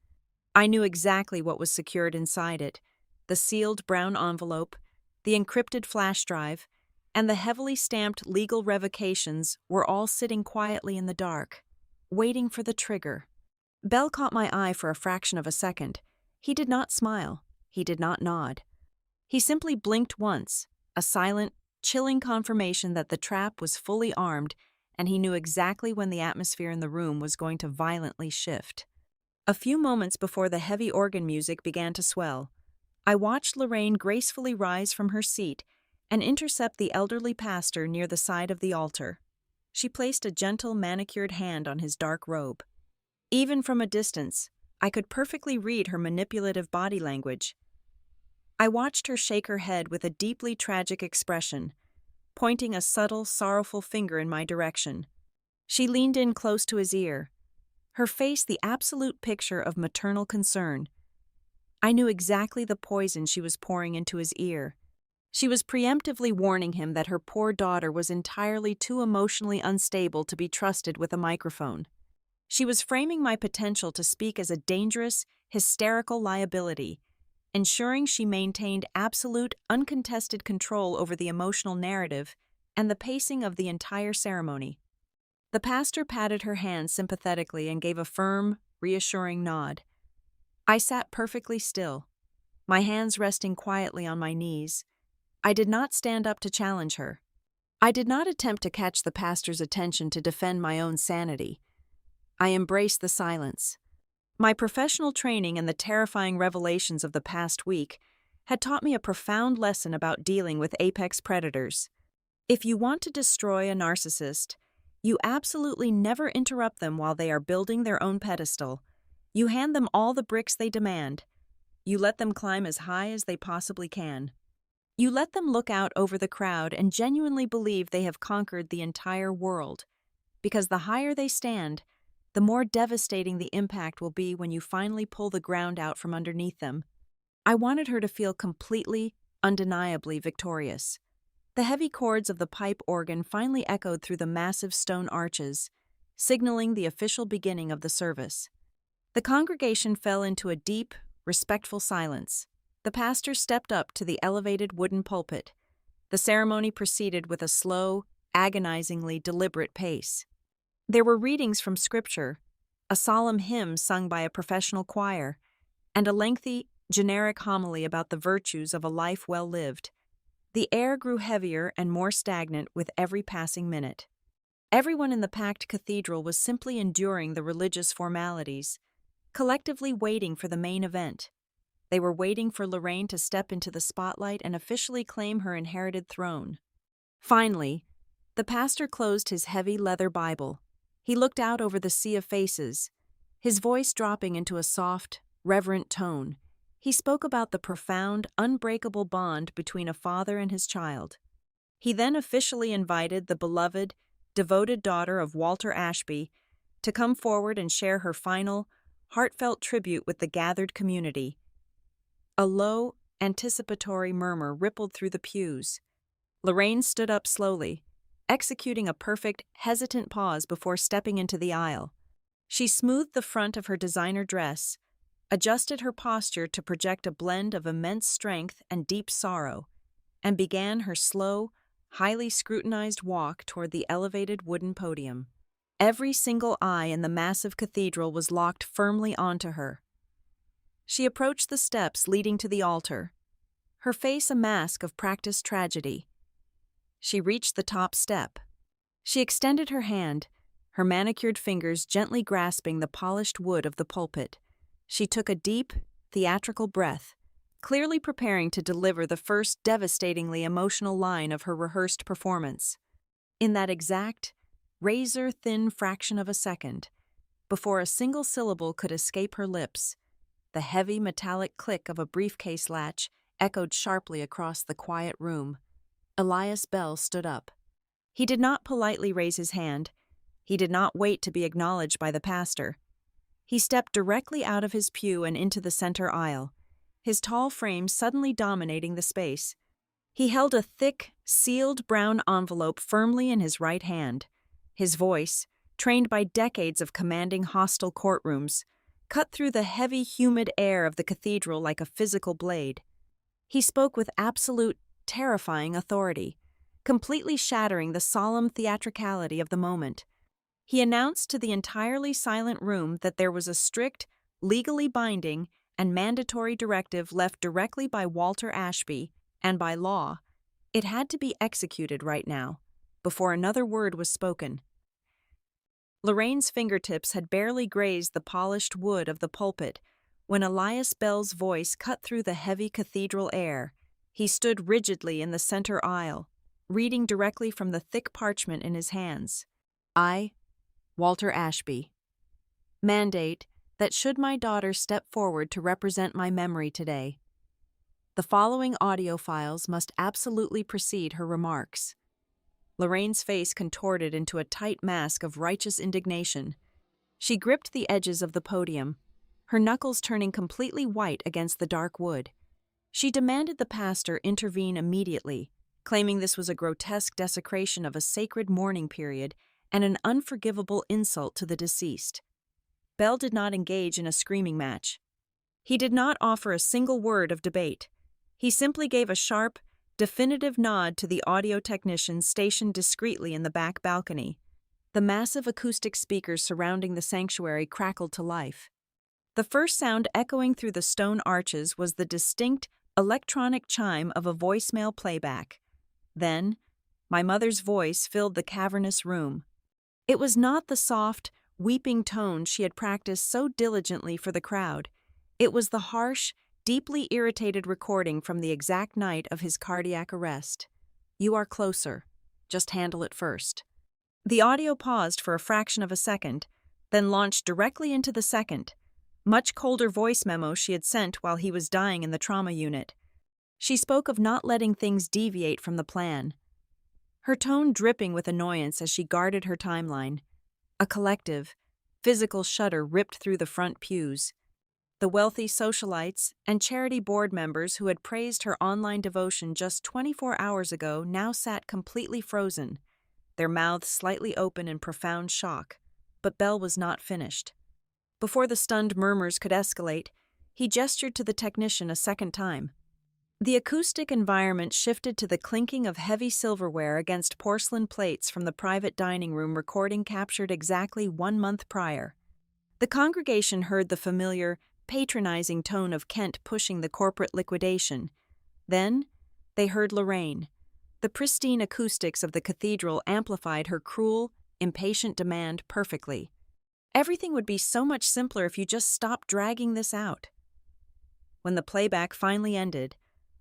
I knew exactly what was secured inside it: the sealed brown envelope, the encrypted flash drive, and the heavily stamped legal revocations were all sitting quietly in the dark, waiting for the trigger. Bell caught my eye for a fraction of a second. He did not smile. He did not nod. He simply blinked once, a silent, chilling confirmation that the trap was fully armed, and he knew exactly when the atmosphere in the room was going to violently shift. A few moments before the heavy organ music began to swell, I watched Lorraine gracefully rise from her seat and intercept the elderly pastor near the side of the altar. She placed a gentle, manicured hand on his dark robe. Even from a distance, I could perfectly read her manipulative body language. I watched her shake her head with a deeply tragic expression, pointing a subtle, sorrowful finger in my direction. She leaned in close to his ear, her face the absolute picture of maternal concern. I knew exactly the poison she was pouring into his ear. She was preemptively warning him that her poor daughter was entirely too emotionally unstable to be trusted with a microphone. She was framing my potential to speak as a dangerous, hysterical liability, ensuring she maintained absolute, uncontested control over the emotional narrative and the pacing of the entire ceremony. The pastor patted her hand sympathetically and gave a firm, reassuring nod. I sat perfectly still, my hands resting quietly on my knees. I did not stand up to challenge her. I did not attempt to catch the pastor's attention to defend my own sanity. I embraced the silence. My professional training and the terrifying revelations of the past week had taught me a profound lesson about dealing with apex predators. If you want to destroy a narcissist, you absolutely never interrupt them while they are building their own pedestal. You hand them all the bricks they demand. You let them climb as high as they possibly can. You let them look out over the crowd and genuinely believe they have conquered the entire world. Because the higher they stand, the more devastating the impact will be when you finally pull the ground out from underneath them. I wanted her to feel completely, undeniably victorious. The heavy chords of the pipe organ finally echoed through the massive stone arches, signaling the official beginning of the service. The congregation fell into a deep, respectful silence. The pastor stepped up to the elevated wooden pulpit. The ceremony proceeded with a slow, agonizingly deliberate pace. There were readings from Scripture, a solemn hymn sung by a professional choir, and a lengthy, generic homily about the virtues of a life well lived. The air grew heavier and more stagnant with every passing minute. Everyone in the packed cathedral was simply enduring the religious formalities, collectively waiting for the main event. They were waiting for Lorraine to step into the spotlight and officially claim her inherited throne. Finally, the pastor closed his heavy leather Bible. He looked out over the sea of faces, his voice dropping into a soft, reverent tone. He spoke about the profound, unbreakable bond between a father and his child. He then officially invited the beloved, devoted daughter of Walter Ashby to come forward and share her final, heartfelt tribute with the gathered community. A low, anticipatory murmur rippled through the pews. Lorraine stood up slowly, executing a perfect, hesitant pause before stepping into the aisle. She smoothed the front of her designer dress, adjusted her posture to project a blend of immense strength and deep sorrow, and began her slow, highly scrutinized walk toward the elevated wooden podium. Every single eye in the massive cathedral was locked firmly onto her. She approached the steps leading to the altar, her face a mask of practiced tragedy. She reached the top step. She extended her hand, her manicured fingers gently grasping the polished wood of the pulpit. She took a deep, theatrical breath, clearly preparing to deliver the first devastatingly emotional line of her rehearsed performance. In that exact, razor-thin fraction of a second, before a single syllable could escape her lips, the heavy metallic click of a briefcase latch echoed sharply across the quiet room. Elias Bell stood up. He did not politely raise his hand. He did not wait to be acknowledged by the pastor. He stepped directly out of his pew and into the center aisle, his tall frame suddenly dominating the space. He held a thick, sealed brown envelope firmly in his right hand. His voice, trained by decades of commanding hostile courtrooms, cut through the heavy, humid air of the cathedral like a physical blade. He spoke with absolute, terrifying authority, completely shattering the solemn theatricality of the moment. He announced to the entirely silent room that there was a strict, legally binding, and mandatory directive left directly by Walter Ashby, and by law. It had to be executed right now, before another word was spoken. Lorraine's fingertips had barely grazed the polished wood of the pulpit when Elias Bell's voice cut through the heavy cathedral air. He stood rigidly in the center aisle, reading directly from the thick parchment in his hands. I, Walter Ashby, mandate that should my daughter step forward to represent my memory today, the following audio files must absolutely precede her remarks. Lorraine's face contorted into a tight mask of righteous indignation. She gripped the edges of the podium, her knuckles turning completely white against the dark wood. She demanded the pastor intervene immediately, claiming this was a grotesque desecration of a sacred mourning period and an unforgivable insult to the deceased. Bell did not engage in a screaming match. He did not offer a single word of debate. He simply gave a sharp, definitive nod to the audio technicians stationed discreetly in the back balcony. The massive acoustic speakers surrounding the sanctuary crackled to life. The first sound echoing through the stone arches was the distinct, electronic chime of a voicemail playback. Then, my mother's voice filled the cavernous room. It was not the soft, weeping tone she had practiced so diligently for the crowd. It was the harsh, deeply irritated recording from the exact night of his cardiac arrest. You are closer. Just handle it first. The audio paused for a fraction of a second, then launched directly into the second, much colder voice memo she had sent while he was dying in the trauma unit. She spoke of not letting things deviate from the plan, her tone dripping with annoyance as she guarded her timeline. A collective, physical shudder ripped through the front pews. The wealthy socialites and charity board members who had praised her online devotion just 24 hours ago now sat completely frozen, their mouths slightly open in profound shock. But Bell was not finished. Before the stunned murmurs could escalate, he gestured to the technician a second time. The acoustic environment shifted to the clinking of heavy silverware against porcelain plates from the private dining room recording captured exactly 1 month prior. The congregation heard the familiar, patronizing tone of Kent pushing the corporate liquidation. Then, they heard Lorraine. The pristine acoustics of the cathedral amplified her cruel, impatient demand perfectly. Everything would be so much simpler if you just stopped dragging this out. When the playback finally ended,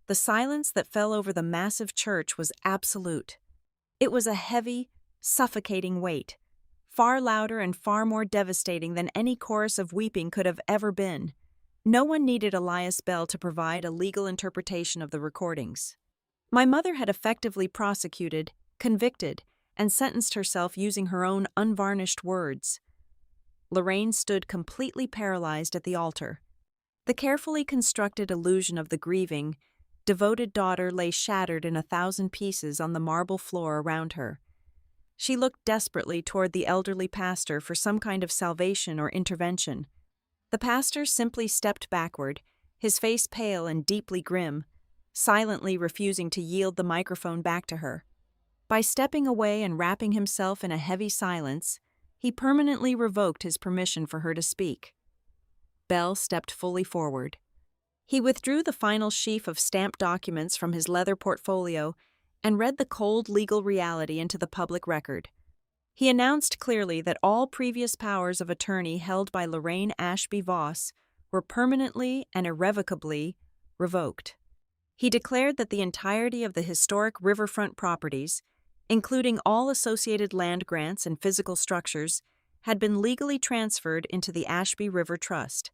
the silence that fell over the massive church was absolute. It was a heavy, suffocating weight, far louder and far more devastating than any chorus of weeping could have ever been. No one needed Elias Bell to provide a legal interpretation of the recordings. My mother had effectively prosecuted, convicted, and sentenced herself using her own unvarnished words. Lorraine stood completely paralyzed at the altar. The carefully constructed illusion of the grieving, devoted daughter lay shattered in 1,000 pieces on the marble floor around her. She looked desperately toward the elderly pastor for some kind of salvation or intervention. The pastor simply stepped backward, his face pale and deeply grim, silently refusing to yield the microphone back to her. By stepping away and wrapping himself in a heavy silence, he permanently revoked his permission for her to speak. Bell stepped fully forward. He withdrew the final sheaf of stamped documents from his leather portfolio and read the cold legal reality into the public record. He announced clearly that all previous powers of attorney held by Lorraine Ashby Voss were permanently and irrevocably revoked. He declared that the entirety of the historic riverfront properties, including all associated land grants and physical structures, had been legally transferred into the Ashby River Trust.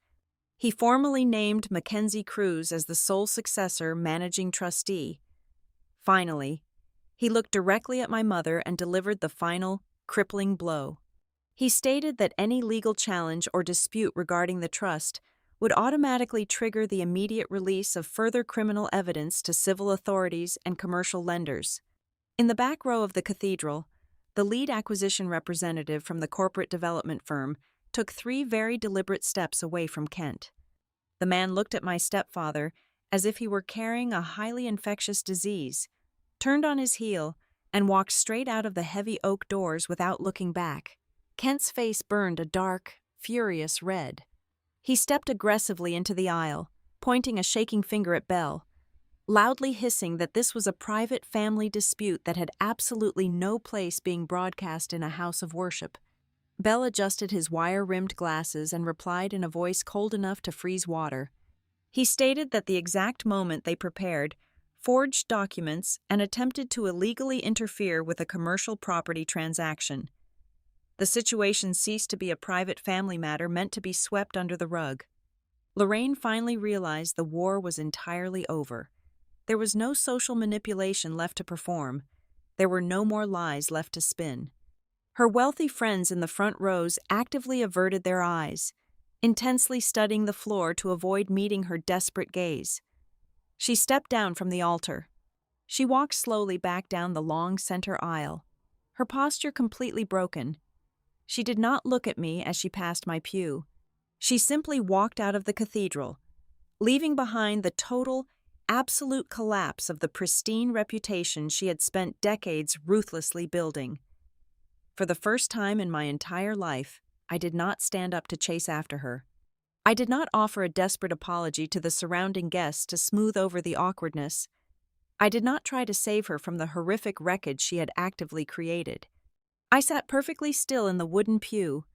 He formally named Mackenzie Cruz as the sole successor managing trustee. Finally, he looked directly at my mother and delivered the final, crippling blow. He stated that any legal challenge or dispute regarding the trust would automatically trigger the immediate release of further criminal evidence to civil authorities and commercial lenders. In the back row of the cathedral, the lead acquisition representative from the corporate development firm took 3 very deliberate steps away from Kent. The man looked at my stepfather as if he were carrying a highly infectious disease, turned on his heel, and walked straight out of the heavy oak doors without looking back. Kent's face burned a dark, furious red. He stepped aggressively into the aisle, pointing a shaking finger at Bell, loudly hissing that this was a private family dispute that had absolutely no place being broadcast in a house of worship. Bell adjusted his wire-rimmed glasses and replied in a voice cold enough to freeze water. He stated that the exact moment they prepared, forged documents, and attempted to illegally interfere with a commercial property transaction. The situation ceased to be a private family matter meant to be swept under the rug. Lorraine finally realized the war was entirely over. There was no social manipulation left to perform. There were no more lies left to spin. Her wealthy friends in the front rows actively averted their eyes, intensely studying the floor to avoid meeting her desperate gaze. She stepped down from the altar. She walked slowly back down the long center aisle, her posture completely broken. She did not look at me as she passed my pew. She simply walked out of the cathedral, leaving behind the total, absolute collapse of the pristine reputation she had spent decades ruthlessly building. For the first time in my entire life, I did not stand up to chase after her. I did not offer a desperate apology to the surrounding guests to smooth over the awkwardness. I did not try to save her from the horrific wreckage she had actively created. I sat perfectly still in the wooden pew,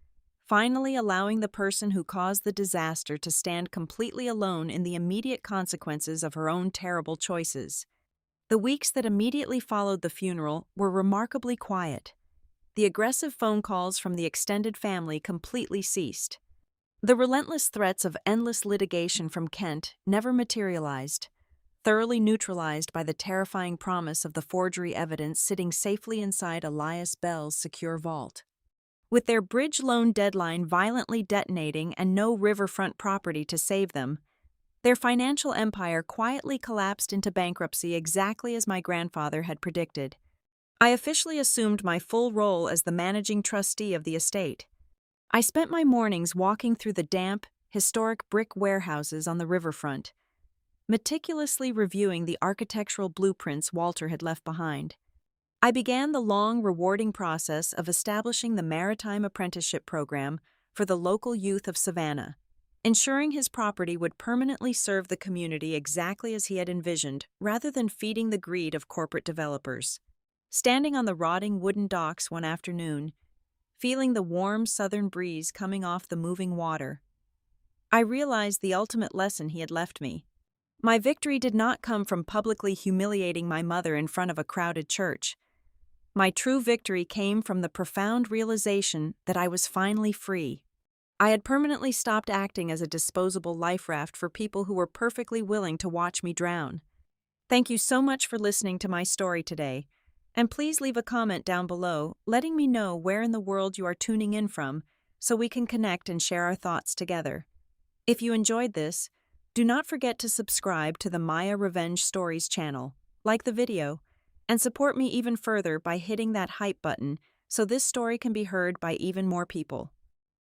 finally allowing the person who caused the disaster to stand completely alone in the immediate consequences of her own terrible choices. The weeks that immediately followed the funeral were remarkably quiet. The aggressive phone calls from the extended family completely ceased. The relentless threats of endless litigation from Kent never materialized, thoroughly neutralized by the terrifying promise of the forgery evidence sitting safely inside Elias Bell's secure vault. With their bridge loan deadline violently detonating and no riverfront property to save them, their financial empire quietly collapsed into bankruptcy exactly as my grandfather had predicted. I officially assumed my full role as the managing trustee of the estate. I spent my mornings walking through the damp, historic brick warehouses on the riverfront, meticulously reviewing the architectural blueprints Walter had left behind. I began the long, rewarding process of establishing the Maritime Apprenticeship Program for the local youth of Savannah, ensuring his property would permanently serve the community exactly as he had envisioned, rather than feeding the greed of corporate developers. Standing on the rotting wooden docks one afternoon, feeling the warm southern breeze coming off the moving water, I realized the ultimate lesson he had left me. My victory did not come from publicly humiliating my mother in front of a crowded church. My true victory came from the profound realization that I was finally free. I had permanently stopped acting as a disposable life raft for people who were perfectly willing to watch me drown. Thank you so much for listening to my story today. And please leave a comment down below letting me know where in the world you are tuning in from so we can connect and share our thoughts together. If you enjoyed this, do not forget to subscribe to the Maya Revenge Stories channel, like the video, and support me even further by hitting that hype button so this story can be heard by even more people.